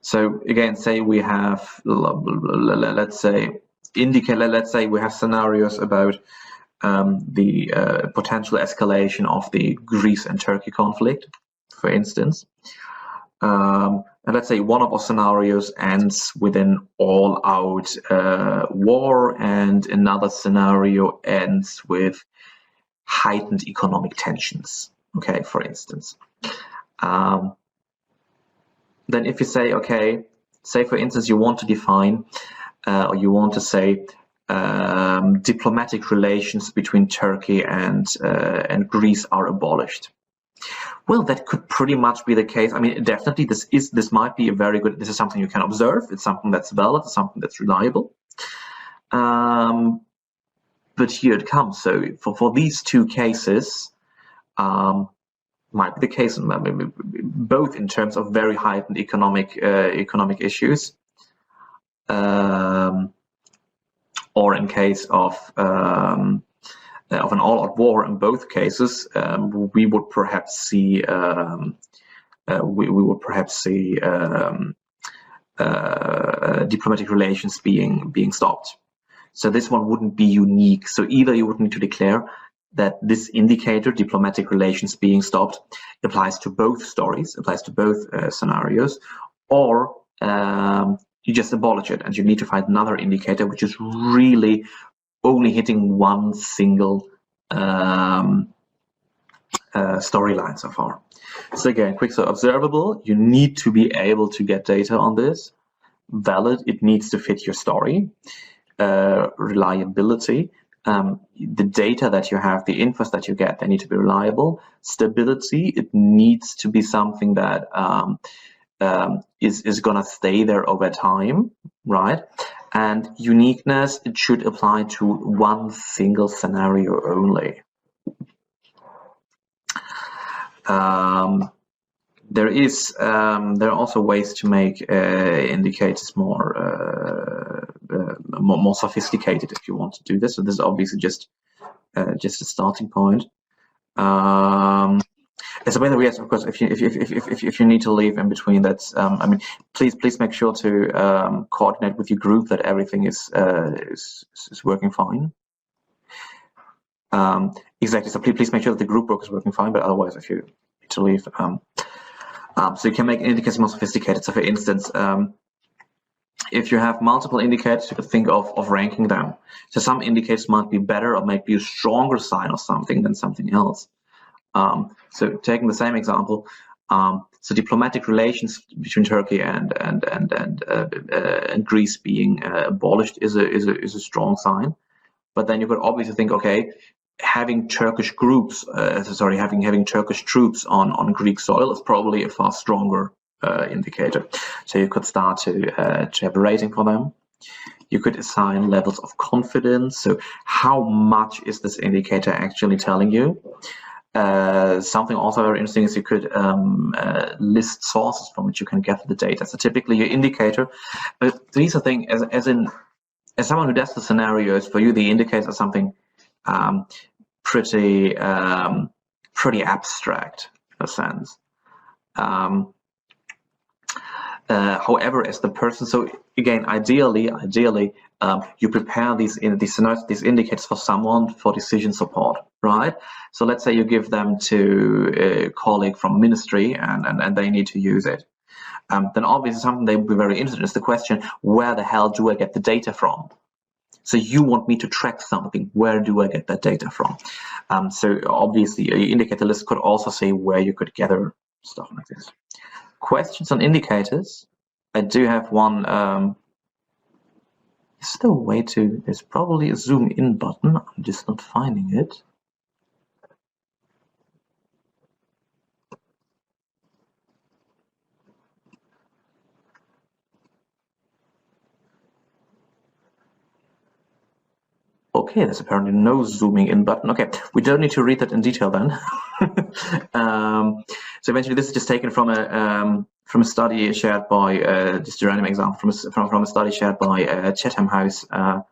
So again, say we have, let's say we have scenarios about the potential escalation of the Greece and Turkey conflict, for instance. And let's say one of our scenarios ends with an all-out war, and another scenario ends with heightened economic tensions. Okay, for instance. Then if you say, okay, say for instance you want to define or you want to say diplomatic relations between Turkey and Greece are abolished. Well, that could pretty much be the case. I mean, definitely this might be a very good, this is something you can observe, it's something that's valid, it's something that's reliable. But here it comes. So for these two cases, might be the case, both in terms of very heightened economic issues, or in case of an all-out war. In both cases, we would perhaps see diplomatic relations being stopped. So this one wouldn't be unique. So either you would need to declare that this indicator, diplomatic relations being stopped, applies to both stories, applies to both scenarios, or you just abolish it and you need to find another indicator which is really only hitting one single storyline so far. So again, quick, so observable, you need to be able to get data on this. Valid, it needs to fit your story. Reliability, the data that you have, the infos that you get, they need to be reliable. Stability, it needs to be something that is going to stay there over time, right? And uniqueness, it should apply to one single scenario only. There are also ways to make indicators more sophisticated if you want to do this. So this is obviously just a starting point. So by the way, yes, of course, if you need to leave in between, that's I mean, please make sure to coordinate with your group that everything is working fine. Exactly. So please make sure that the group work is working fine. But otherwise, if you need to leave, so you can make indicators more sophisticated. So for instance, if you have multiple indicators, you could think of ranking them. So some indicators might be better or might be a stronger sign of something than something else. So taking the same example, so diplomatic relations between Turkey and Greece being abolished is a strong sign. But then you could obviously think, okay, having Turkish groups, having Turkish troops on Greek soil is probably a far stronger indicator. So you could start to have a rating for them. You could assign levels of confidence. So how much is this indicator actually telling you? Something also very interesting is you could list sources from which you can get the data. So typically your indicator, these are things as someone who does the scenarios, for you the indicators are something pretty abstract in a sense. However, as the person, so again, ideally, you prepare these indicators for someone for decision support, right? So let's say you give them to a colleague from ministry and they need to use it. Then obviously something they would be very interested in is the question, where the hell do I get the data from? So you want me to track something, where do I get that data from? So obviously your indicator list could also say where you could gather stuff like this. Questions on indicators. I do have one. Is there a way to, there's probably a zoom in button, I'm just not finding it. Okay, there's apparently no zooming in button. Okay, we don't need to read that in detail then. So eventually, this is just taken from a study shared by just a random example from a study shared by Chatham House a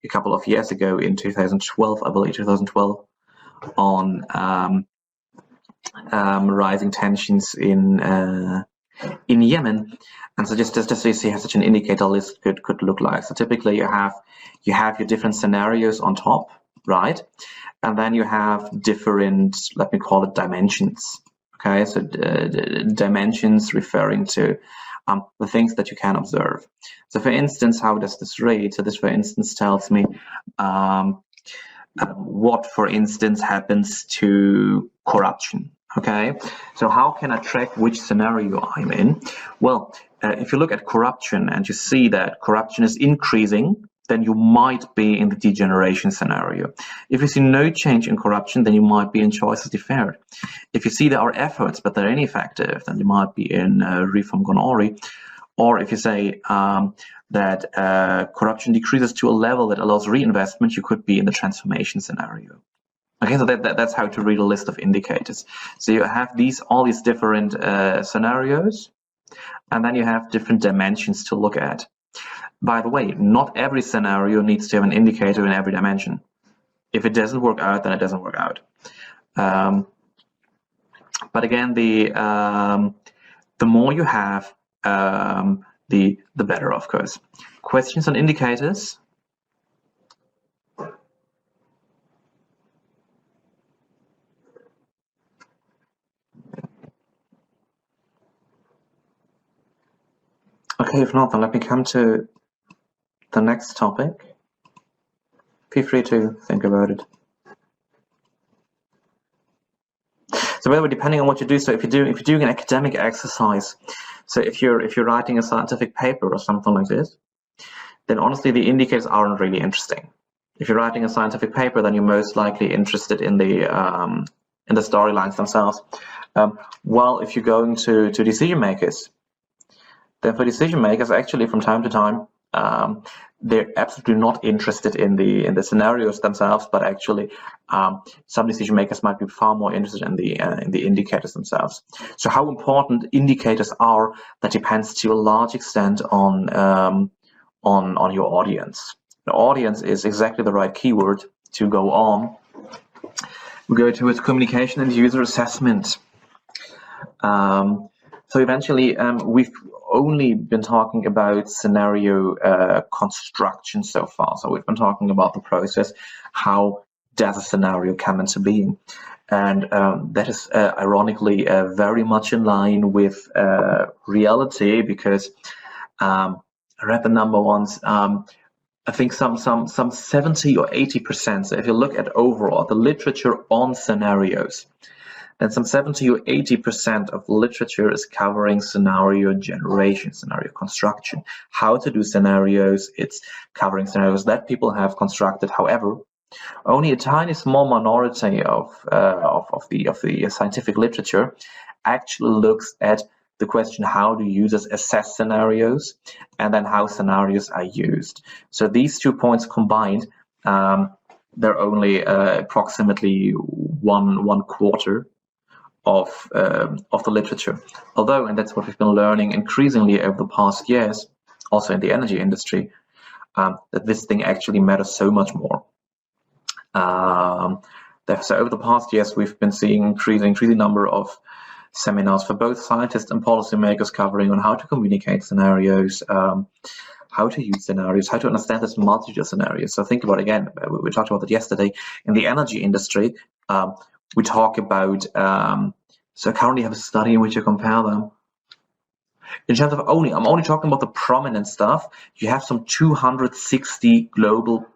couple of years ago in 2012, I believe 2012, on rising tensions in Yemen. And so just so you see how such an indicator list could look like. So typically you have your different scenarios on top, right? And then you have different, let me call it dimensions. Okay, so dimensions referring to the things that you can observe. So for instance, how does this read? So this, for instance, tells me what, for instance, happens to corruption. Okay, so how can I track which scenario I'm in? Well, if you look at corruption and you see that corruption is increasing, then you might be in the degeneration scenario. If you see no change in corruption, then you might be in choices deferred. If you see there are efforts, but they're ineffective, then you might be in reform gone awry. Or if you say that corruption decreases to a level that allows reinvestment, you could be in the transformation scenario. Okay, so that's how to read a list of indicators. So you have all these different scenarios, and then you have different dimensions to look at. By the way, not every scenario needs to have an indicator in every dimension. If it doesn't work out, then it doesn't work out. But again, the more you have, the better, of course. Questions on indicators? Okay, if not, then let me come to the next topic. Feel free to think about it. So by the way, depending on what you do, so if you're doing an academic exercise, so if you're writing a scientific paper or something like this, then honestly the indicators aren't really interesting. If you're writing a scientific paper, then you're most likely interested in the storylines themselves. While if you're going to decision makers, then for decision makers, actually from time to time, they're absolutely not interested in the scenarios themselves, but actually some decision makers might be far more interested in the indicators themselves. So how important indicators are, that depends to a large extent on your audience. The audience is exactly the right keyword to go on. We go towards communication and user assessment. So eventually, we've only been talking about scenario construction so far. So we've been talking about the process, how does a scenario come into being? And that is ironically very much in line with reality, because I read the number once. I think some 70 or 80%. So if you look at overall the literature on scenarios, and some 70 or 80% of literature is covering scenario generation, scenario construction, how to do scenarios. It's covering scenarios that people have constructed. However, only a tiny small minority of the scientific literature actually looks at the question, how do users assess scenarios, and then how scenarios are used. So these 2 points combined, they're only approximately one quarter of the literature. Although, and that's what we've been learning increasingly over the past years, also in the energy industry, that this thing actually matters so much more. So over the past years, we've been seeing increasing number of seminars for both scientists and policymakers covering on how to communicate scenarios, how to use scenarios, how to understand this multitude of scenarios. So think about, again, we talked about that yesterday, in the energy industry, we talk about, so I currently have a study in which I compare them. In terms of I'm only talking about the prominent stuff. You have some 260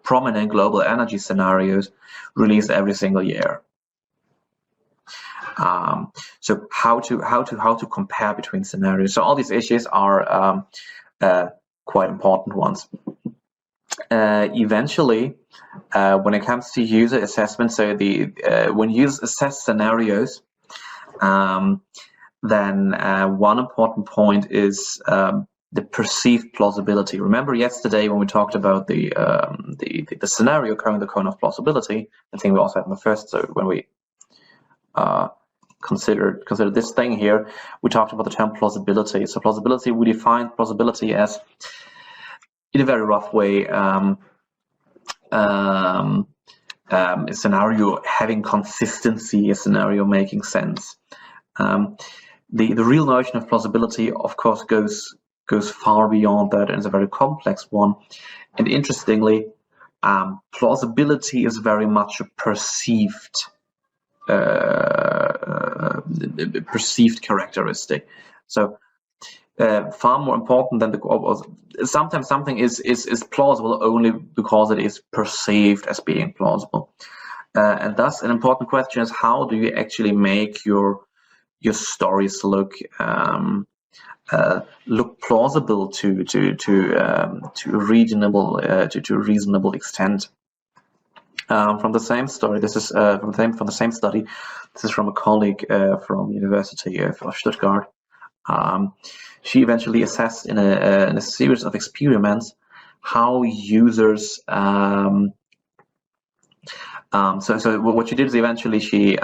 prominent global energy scenarios released every single year. So how to compare between scenarios. So all these issues are quite important ones. Eventually, when it comes to user assessment, so when users assess scenarios, then one important point is the perceived plausibility. Remember yesterday when we talked about the scenario cone, the cone of plausibility. I think we also had in the first, so when we considered this thing here, we talked about the term plausibility. So plausibility, we define plausibility as, in a very rough way, a scenario having consistency, a scenario making sense. The real notion of plausibility, of course, goes far beyond that, and is a very complex one. And interestingly, plausibility is very much a perceived characteristic. So far more important than sometimes something is plausible only because it is perceived as being plausible. And thus an important question is, how do you actually make your stories look plausible to a reasonable extent. From the same story, this is from the same study. This is from a colleague from University of Stuttgart. She eventually assessed in a series of experiments how users So what she did is eventually she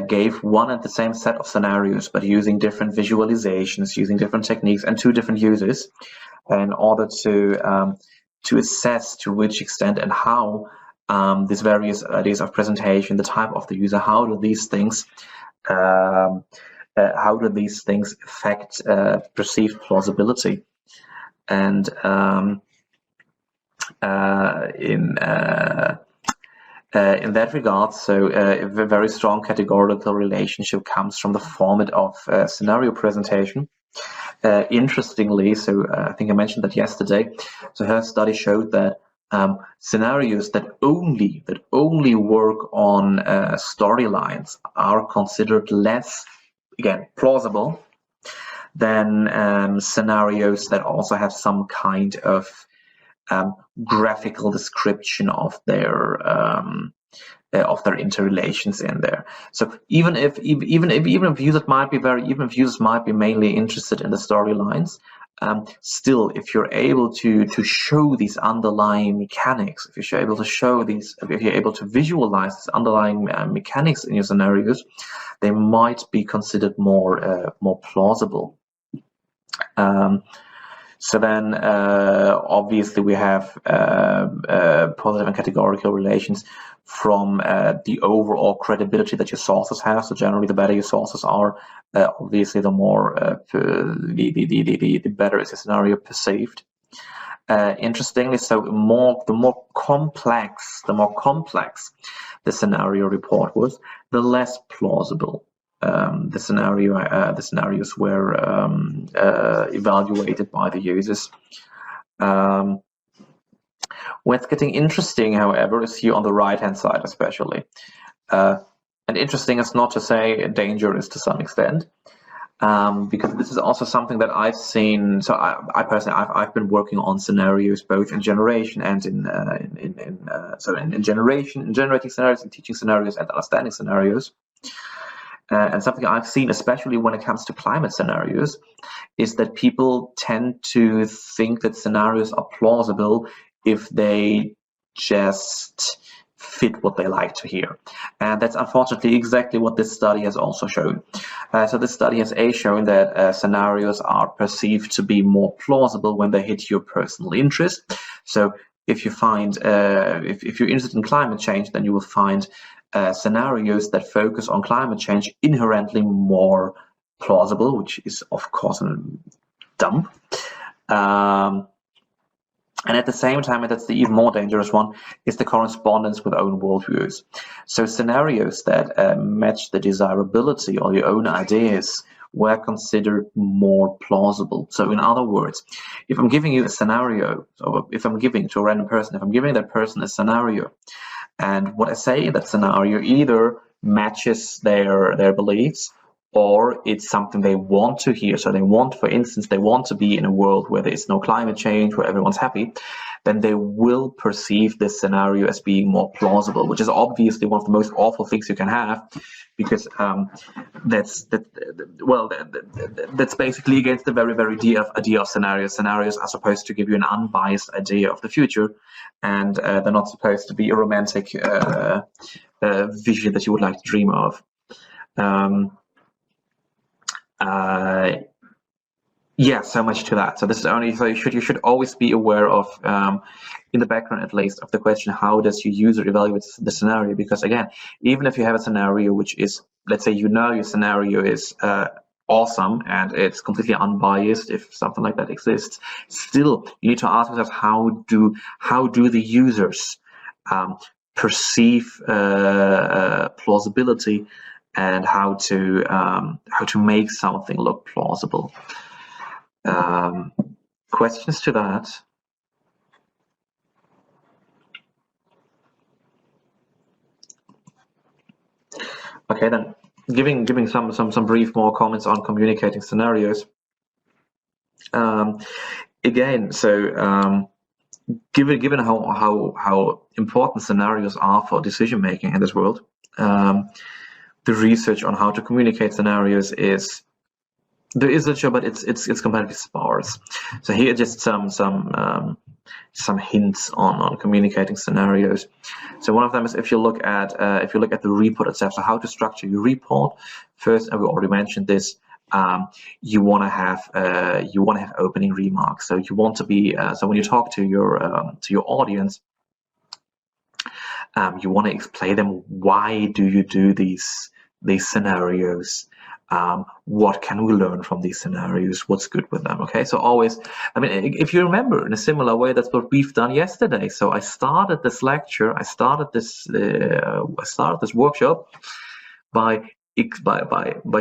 gave one and the same set of scenarios, but using different visualizations, using different techniques, and 2 different users, in order to assess to which extent and how these various ideas of presentation, the type of the user, how do these things affect perceived plausibility? And in that regard, so a very strong categorical relationship comes from the format of scenario presentation. Interestingly, so I think I mentioned that yesterday, so her study showed that scenarios that only work on storylines are considered less, again, plausible than scenarios that also have some kind of graphical description of their interrelations in there. So even if users might be mainly interested in the storylines, still, if you're able to show these underlying mechanics, if you're able to visualize these underlying mechanics in your scenarios, they might be considered more plausible. So then, obviously, we have positive and categorical relations from the overall credibility that your sources have. So generally, the better your sources are, obviously, the more the better is the scenario perceived. Interestingly, so the more complex the scenario report was, the less plausible the scenarios were evaluated by the users. What's getting interesting, however, is here on the right-hand side, especially. And interesting is not to say dangerous to some extent, because this is also something that I've seen. So I personally, I've been working on scenarios both in generation and in generating scenarios and teaching scenarios and understanding scenarios. And something I've seen, especially when it comes to climate scenarios, is that people tend to think that scenarios are plausible if they just fit what they like to hear. And that's unfortunately exactly what this study has also shown. So this study has shown that scenarios are perceived to be more plausible when they hit your personal interest. So if you find, if you're interested in climate change, then you will find scenarios that focus on climate change inherently more plausible, which is of course dumb. And at the same time, and that's the even more dangerous one, is the correspondence with own worldviews. So scenarios that match the desirability or your own ideas were considered more plausible. So in other words, if I'm giving you a scenario, or if I'm giving to a random person, if I'm giving that person a scenario, and what I say in that scenario either matches their beliefs, or it's something they want to hear. So they want, for instance, they want to be in a world where there is no climate change, where everyone's happy, then they will perceive this scenario as being more plausible, which is obviously one of the most awful things you can have, because that's basically against the very idea of scenarios. Scenarios are supposed to give you an unbiased idea of the future, and they're not supposed to be a romantic vision that you would like to dream of. Yeah, so much to that. So this is only, so you should always be aware of, in the background at least, of the question, how does your user evaluate the scenario? Because again, even if you have a scenario which is, let's say, your scenario is awesome and it's completely unbiased, if something like that exists, still you need to ask yourself, how do the users perceive plausibility, and how to make something look plausible. Questions to that? Okay, then giving some brief more comments on communicating scenarios. Again, so given how important scenarios are for decision making in this world, the research on how to communicate scenarios is There is literature, but it's comparatively sparse. So here just some hints on communicating scenarios. So one of them is if you look at the report itself. So how to structure your report. First, and we already mentioned this. You want to have opening remarks. So you want to be so when you talk to your audience, you want to explain them why do you do these scenarios. What can we learn from these scenarios? What's good with them? Okay, so always, I mean, if you remember, in a similar way, that's what we've done yesterday. So I started this lecture, I started this workshop by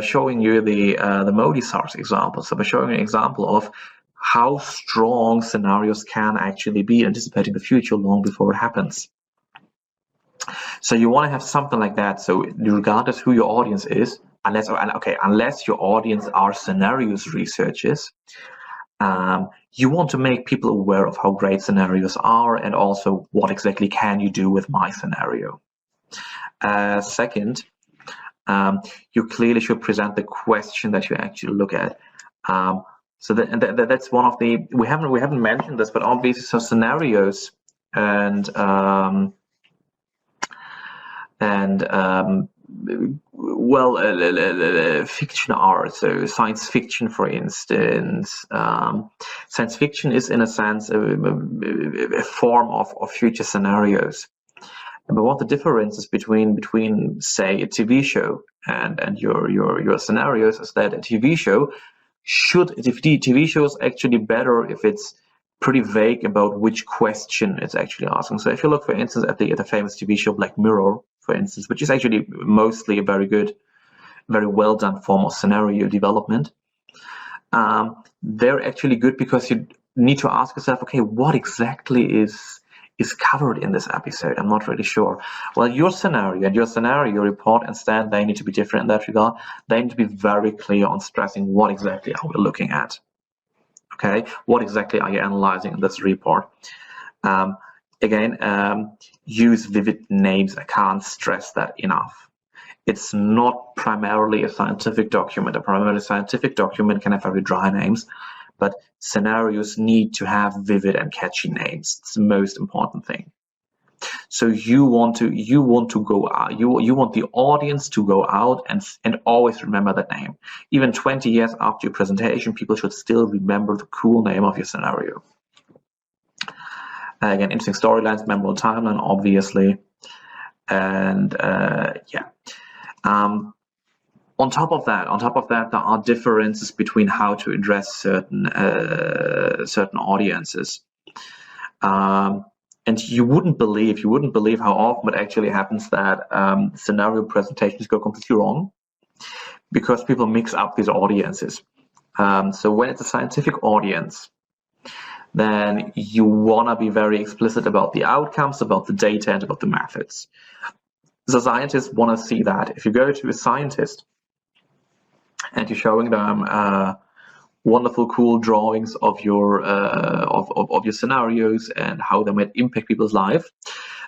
showing you the Modi SARS example. So by showing you an example of how strong scenarios can actually be anticipating the future long before it happens. So you want to have something like that. So regardless who your audience is, unless your audience are scenarios researchers, you want to make people aware of how great scenarios are and also what exactly can you do with my scenario. Second, you clearly should present the question that you actually look at. So that's one of the, we haven't mentioned this, but obviously, so scenarios and fiction art, so science fiction, for instance. Science fiction is, in a sense, a form of future scenarios. But what the difference is between say a TV show and your scenarios is that a TV show is actually better if it's pretty vague about which question it's actually asking. So if you look, for instance, at the famous TV show Black Mirror, for instance, which is actually mostly a very well done form of scenario development, they're actually good because you need to ask yourself, okay, what exactly is covered in this episode? I'm not really sure. Well, your scenario and your scenario report instead, they need to be different in that regard. They need to be very clear on stressing what exactly are we looking at. Okay, what exactly are you analyzing in this report? Again, use vivid names. I can't stress that enough. It's not primarily a scientific document. A primarily scientific document can have very dry names, but scenarios need to have vivid and catchy names. It's the most important thing. So you want go out. You want the audience to go out and always remember that name. Even 20 years after your presentation, people should still remember the cool name of your scenario. Again, interesting storylines, memorable timeline, obviously, and yeah. On top of that, there are differences between how to address certain audiences. And you wouldn't believe how often it actually happens that scenario presentations go completely wrong because people mix up these audiences. So when it's a scientific audience, then you want to be very explicit about the outcomes, about the data, and about the methods. The scientists want to see that. If you go to a scientist and you're showing them wonderful, cool drawings of your scenarios and how they might impact people's life,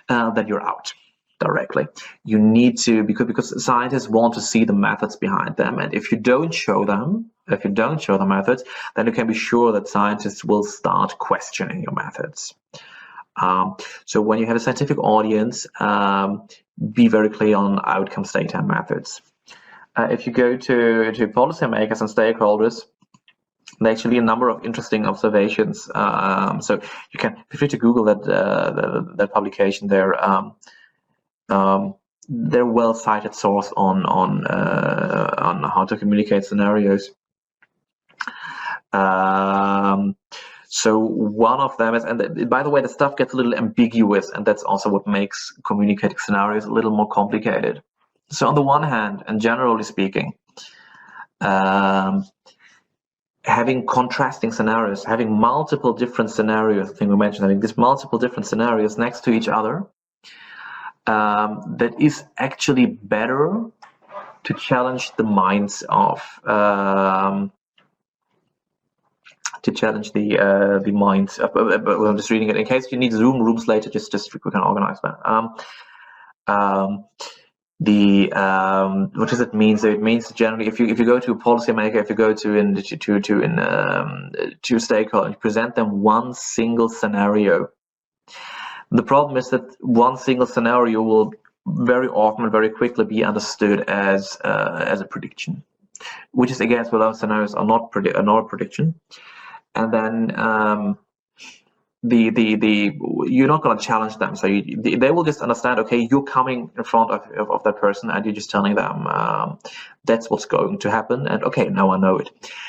then you're out directly. You need to, because scientists want to see the methods behind them, and if you don't show them the methods, then you can be sure that scientists will start questioning your methods. So when you have a scientific audience, be very clear on outcomes, data, and methods. If you go to policymakers and stakeholders, there are actually a number of interesting observations. So you can feel free to Google that publication there. They're well cited source on how to communicate scenarios. So one of them is, and by the way, the stuff gets a little ambiguous, and that's also what makes communicating scenarios a little more complicated. So on the one hand, and generally speaking, having contrasting scenarios, having multiple different scenarios, I think we mentioned having these multiple different scenarios next to each other, that is actually better to challenge the minds of the minds. I'm just reading it in case you need Zoom rooms later. Just we can organize that. what does it mean? So it means generally, if you go to a policymaker, if you go to a stakeholder, you present them one single scenario. The problem is that one single scenario will very often and very quickly be understood as a prediction, which is against what our scenarios are not a prediction. And then you're not going to challenge them, so they will just understand, okay, you're coming in front of that person and you're just telling them that's what's going to happen, and okay, now I know it.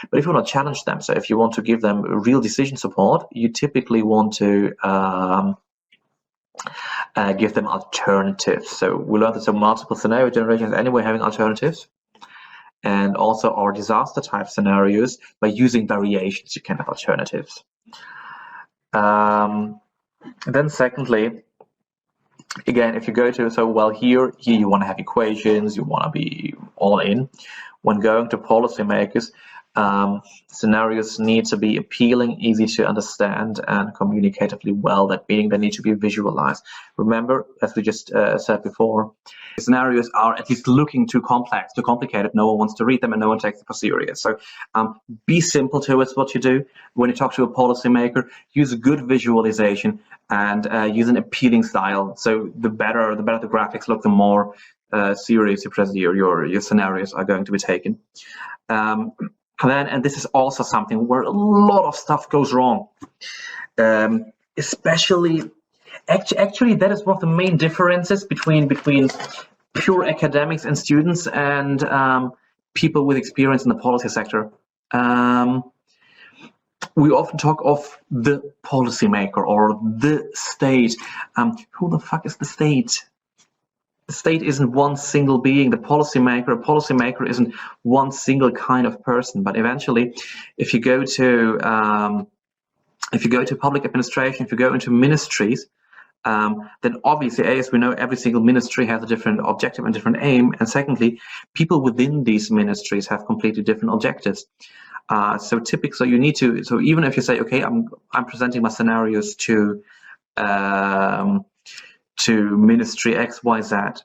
But if you want to challenge them, so if you want to give them real decision support, you typically want to give them alternatives. So we learned that some multiple scenario generations anyway having alternatives, and also our disaster type scenarios, by using variations you can have alternatives. Then secondly, again, if you go to, so well, here you want to have equations, you want to be all in. When going to policymakers, scenarios need to be appealing, easy to understand, and communicatively well. That meaning they need to be visualized. Remember, as we just said before, scenarios are at least looking too complex, too complicated. No one wants to read them and no one takes them serious. So be simple towards what you do. When you talk to a policymaker, use a good visualization and use an appealing style. So the better the graphics look, the more serious your scenarios are going to be taken. And this is also something where a lot of stuff goes wrong, especially. Actually, that is one of the main differences between pure academics and students and people with experience in the policy sector. We often talk of the policymaker or the state. Who the fuck is the state? The state isn't one single being. A policymaker isn't one single kind of person. But eventually, if you go to public administration, if you go into ministries, then obviously, as we know, every single ministry has a different objective and different aim. And secondly, people within these ministries have completely different objectives. So typically, you need to. So even if you say, okay, I'm presenting my scenarios to ministry XYZ,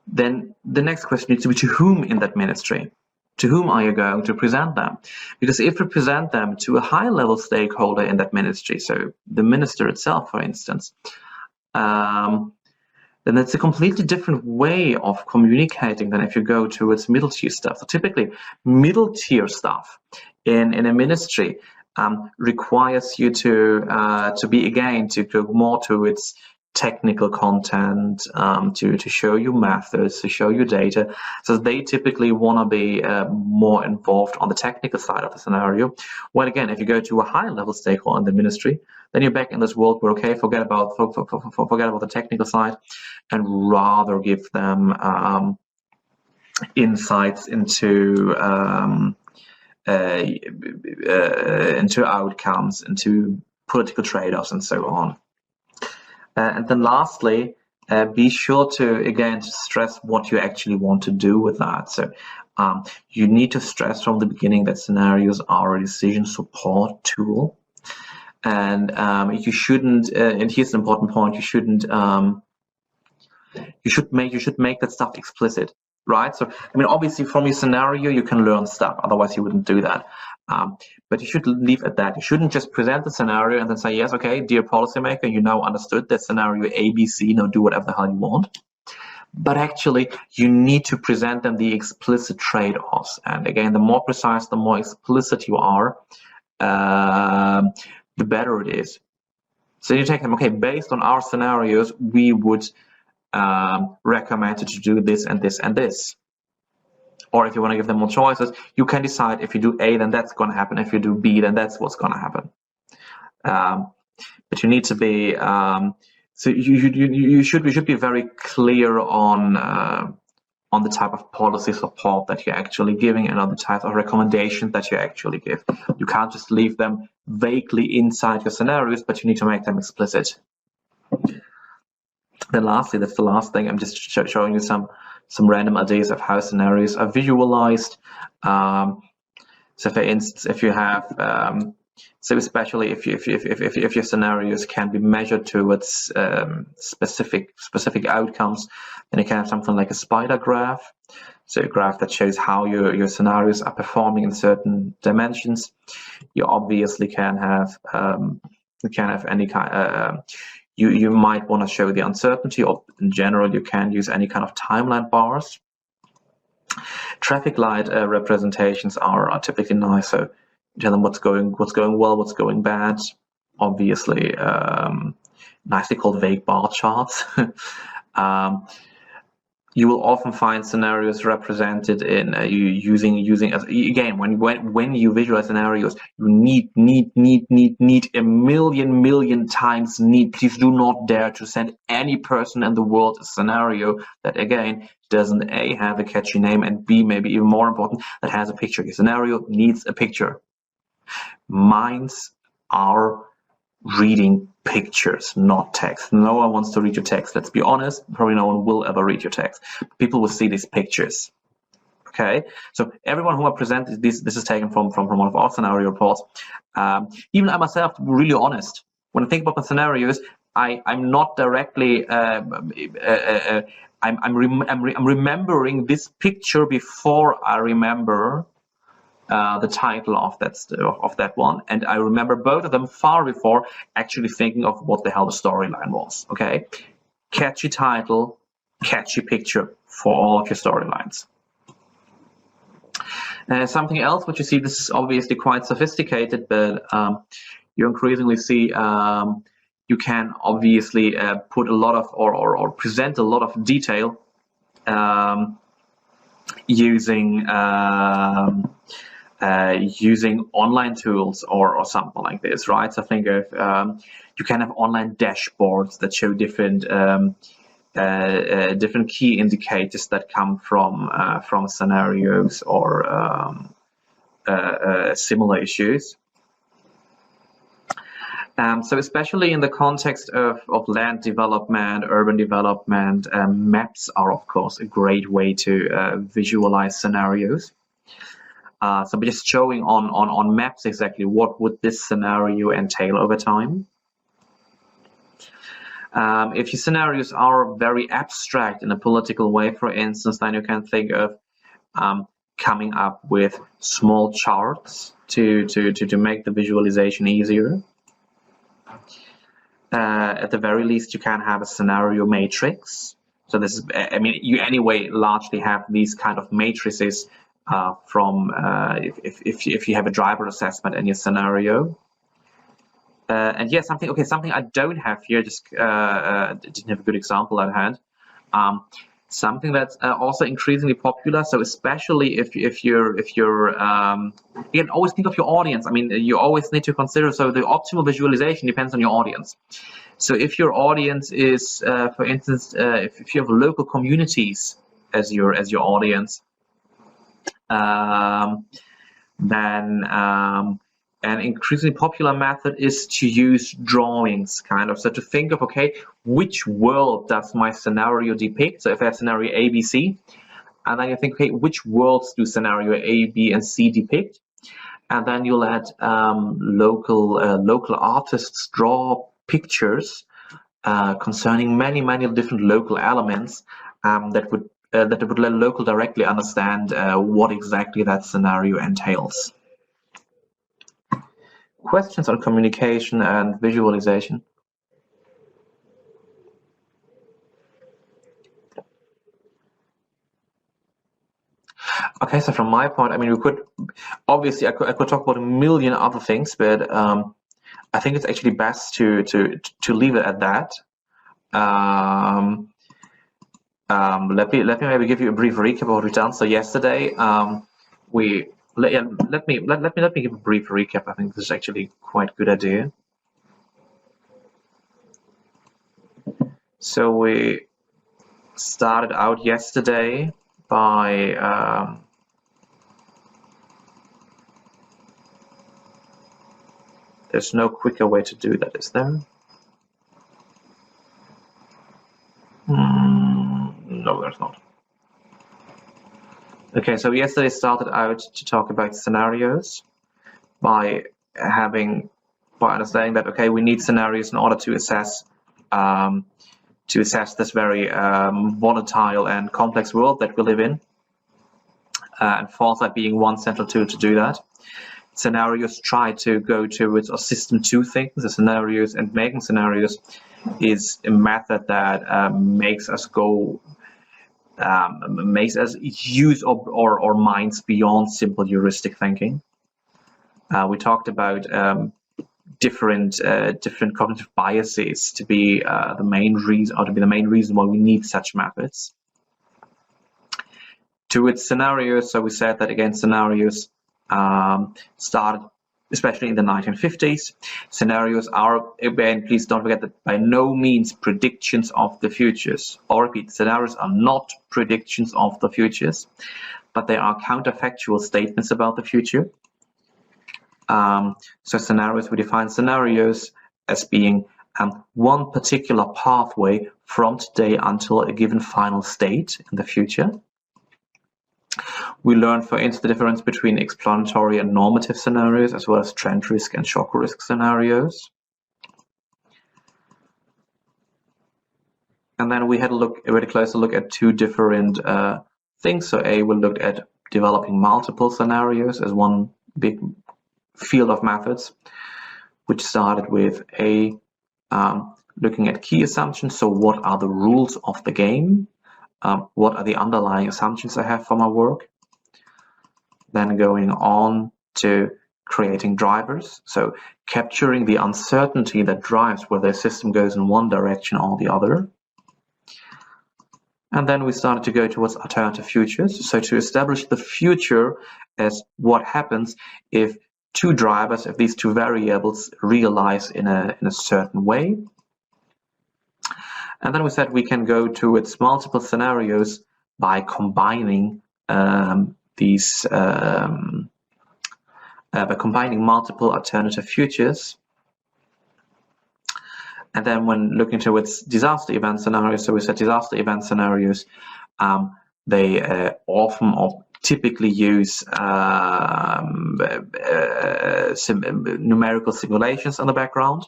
then the next question needs to be to whom in that ministry. To whom are you going to present them? Because if you present them to a high-level stakeholder in that ministry, so the minister itself, for instance, then it's a completely different way of communicating than if you go towards middle-tier stuff. So typically, middle-tier stuff in a ministry requires you to go more to its technical content, to show you methods, to show you data. So they typically want to be more involved on the technical side of the scenario. Well, again, if you go to a high-level stakeholder in the ministry, then you're back in this world where, okay, forget about the technical side, and rather give them insights into outcomes, into political trade-offs, and so on. And then lastly, be sure to stress what you actually want to do with that. So you need to stress from the beginning that scenarios are a decision support tool. And you shouldn't, and here's an important point, you should make that stuff explicit, right? So, I mean, obviously from your scenario, you can learn stuff, otherwise you wouldn't do that. But you should leave at that. You shouldn't just present the scenario and then say, yes, okay, dear policymaker, you now understood that scenario A, B, C, now do whatever the hell you want. But actually, you need to present them the explicit trade-offs. And again, the more precise, the more explicit you are, the better it is. So you take them, okay, based on our scenarios, we would recommend you to do this and this and this. Or if you want to give them more choices, you can decide if you do A, then that's going to happen. If you do B, then that's what's going to happen. But you need to be so you should be very clear on the type of policy support that you're actually giving and on the type of recommendation that you actually give. You can't just leave them vaguely inside your scenarios, but you need to make them explicit. Then lastly, that's the last thing. I'm just showing you some random ideas of how scenarios are visualized. So for instance, if you have So especially if your scenarios can be measured towards specific outcomes, then you can have something like a spider graph. So a graph that shows how your scenarios are performing in certain dimensions. You obviously can have any kind. You might want to show the uncertainty, or in general you can use any kind of timeline bars. Traffic light representations are typically nice. So you tell them what's going well, what's going bad. Obviously, nicely called vague bar charts. You will often find scenarios represented in using again when you visualize scenarios, you need a million times need. Please do not dare to send any person in the world a scenario that again doesn't A, have a catchy name, and B, maybe even more important, that has a picture. Your scenario needs a picture. Minds are reading pictures, not text. No one wants to read your text. Let's be honest, probably no one will ever read your text. People will see these pictures. Okay, so everyone who I present this is taken from one of our scenario reports. Even I myself, to be really honest, when I think about the scenarios, I'm not directly I'm remembering this picture before I remember the title of that one, and I remember both of them far before actually thinking of what the hell the storyline was. Okay, catchy title, catchy picture for all of your storylines. Something else which you see, this is obviously quite sophisticated, but you increasingly see you can obviously put a lot of or present a lot of detail using online tools or something like this, right? So think of you can have online dashboards that show different key indicators that come from scenarios or similar issues. So especially in the context of land development, urban development, maps are of course a great way to visualize scenarios. So we're just showing on maps exactly what would this scenario entail over time. If your scenarios are very abstract in a political way, for instance, then you can think of coming up with small charts to make the visualization easier. At the very least, you can have a scenario matrix. So this is, I mean, you anyway largely have these kind of matrices from if you have a driver assessment in your scenario. And yeah, something I don't have here, just didn't have a good example at hand. Something that's also increasingly popular. So especially if you're you can always think of your audience. I mean, you always need to consider. So the optimal visualization depends on your audience. So if your audience is, for instance, if you have local communities as your audience, then an increasingly popular method is to use drawings, kind of. So to think of, okay, which world does my scenario depict? So if I have scenario A, B, C, and then you think, okay, which worlds do scenario A, B, and C depict? And then you let local artists draw pictures concerning many different local elements that would let local directly understand what exactly that scenario entails. Questions on communication and visualization? Okay, so from my point, I mean, we could obviously I could talk about a million other things, but I think it's actually best to leave it at that. Let me maybe give you a brief recap of what we've done. So yesterday, let me give a brief recap. I think this is actually quite a good idea. So we started out yesterday by there's no quicker way to do that, is there? No, there's not. Okay, so yesterday started out to talk about scenarios by by understanding that, okay, we need scenarios in order to assess this very volatile and complex world that we live in, and foresight being one central tool to do that. Scenarios try to go towards or system two thinking. The scenarios and making scenarios is a method that makes us use our minds beyond simple heuristic thinking. We talked about different cognitive biases to be the main reason why we need such methods. Towards scenarios, so we said that again, scenarios started especially in the 1950s. Scenarios are, again, please don't forget that by no means predictions of the futures. I'll repeat, scenarios are not predictions of the futures, but they are counterfactual statements about the future. So scenarios, we define scenarios as being one particular pathway from today until a given final state in the future. We learn, for instance, the difference between explanatory and normative scenarios, as well as trend risk and shock risk scenarios. And then we had a very closer look at two different things. So we looked at developing multiple scenarios as one big field of methods, which started with looking at key assumptions. So what are the rules of the game? What are the underlying assumptions I have for my work? Then going on to creating drivers, so capturing the uncertainty that drives whether a system goes in one direction or the other. And then we started to go towards alternative futures, so to establish the future as what happens if two drivers, if these two variables realize in a certain way. And then we said we can go towards multiple scenarios by combining multiple alternative futures. And then when looking towards disaster event scenarios, so we said disaster event scenarios, they often or typically use numerical simulations in the background.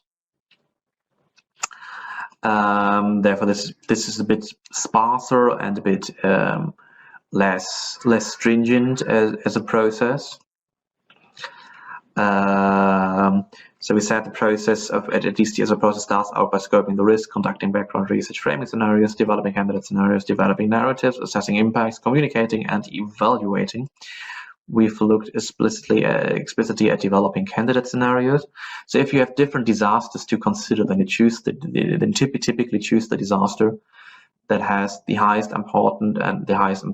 Therefore, this is a bit sparser and a bit less stringent as a process. So we said the process of at least as a process starts out by scoping the risk, conducting background research, framing scenarios, developing candidate scenarios, developing narratives, assessing impacts, communicating, and evaluating. We've looked explicitly at developing candidate scenarios. So if you have different disasters to consider, then you choose typically choose the disaster that has the highest importance and the highest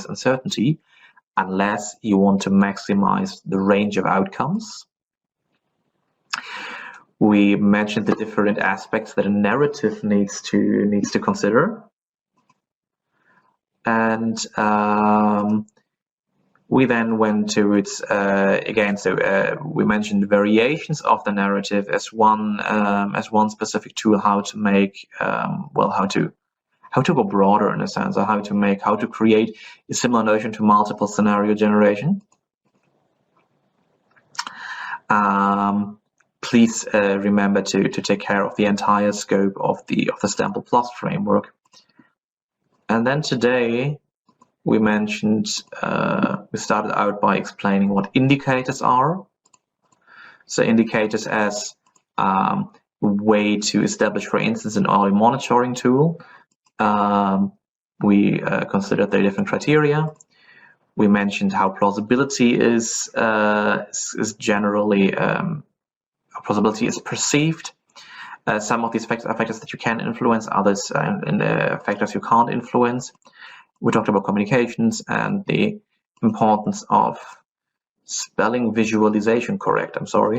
uncertainty, unless you want to maximize the range of outcomes. We mentioned the different aspects that a narrative needs to consider, and we then went to its again. So we mentioned variations of the narrative as one specific tool, how to make how to go broader in a sense, or how to create a similar notion to multiple scenario generation. Please remember to take care of the entire scope of the Stample Plus framework. And then today we mentioned we started out by explaining what indicators are. So indicators as a way to establish, for instance, an early monitoring tool. We considered the different criteria. We mentioned how plausibility is generally how plausibility is perceived. Some of these factors are factors that you can influence, others factors you can't influence. We talked about communications and the importance of spelling visualization correct. I'm sorry.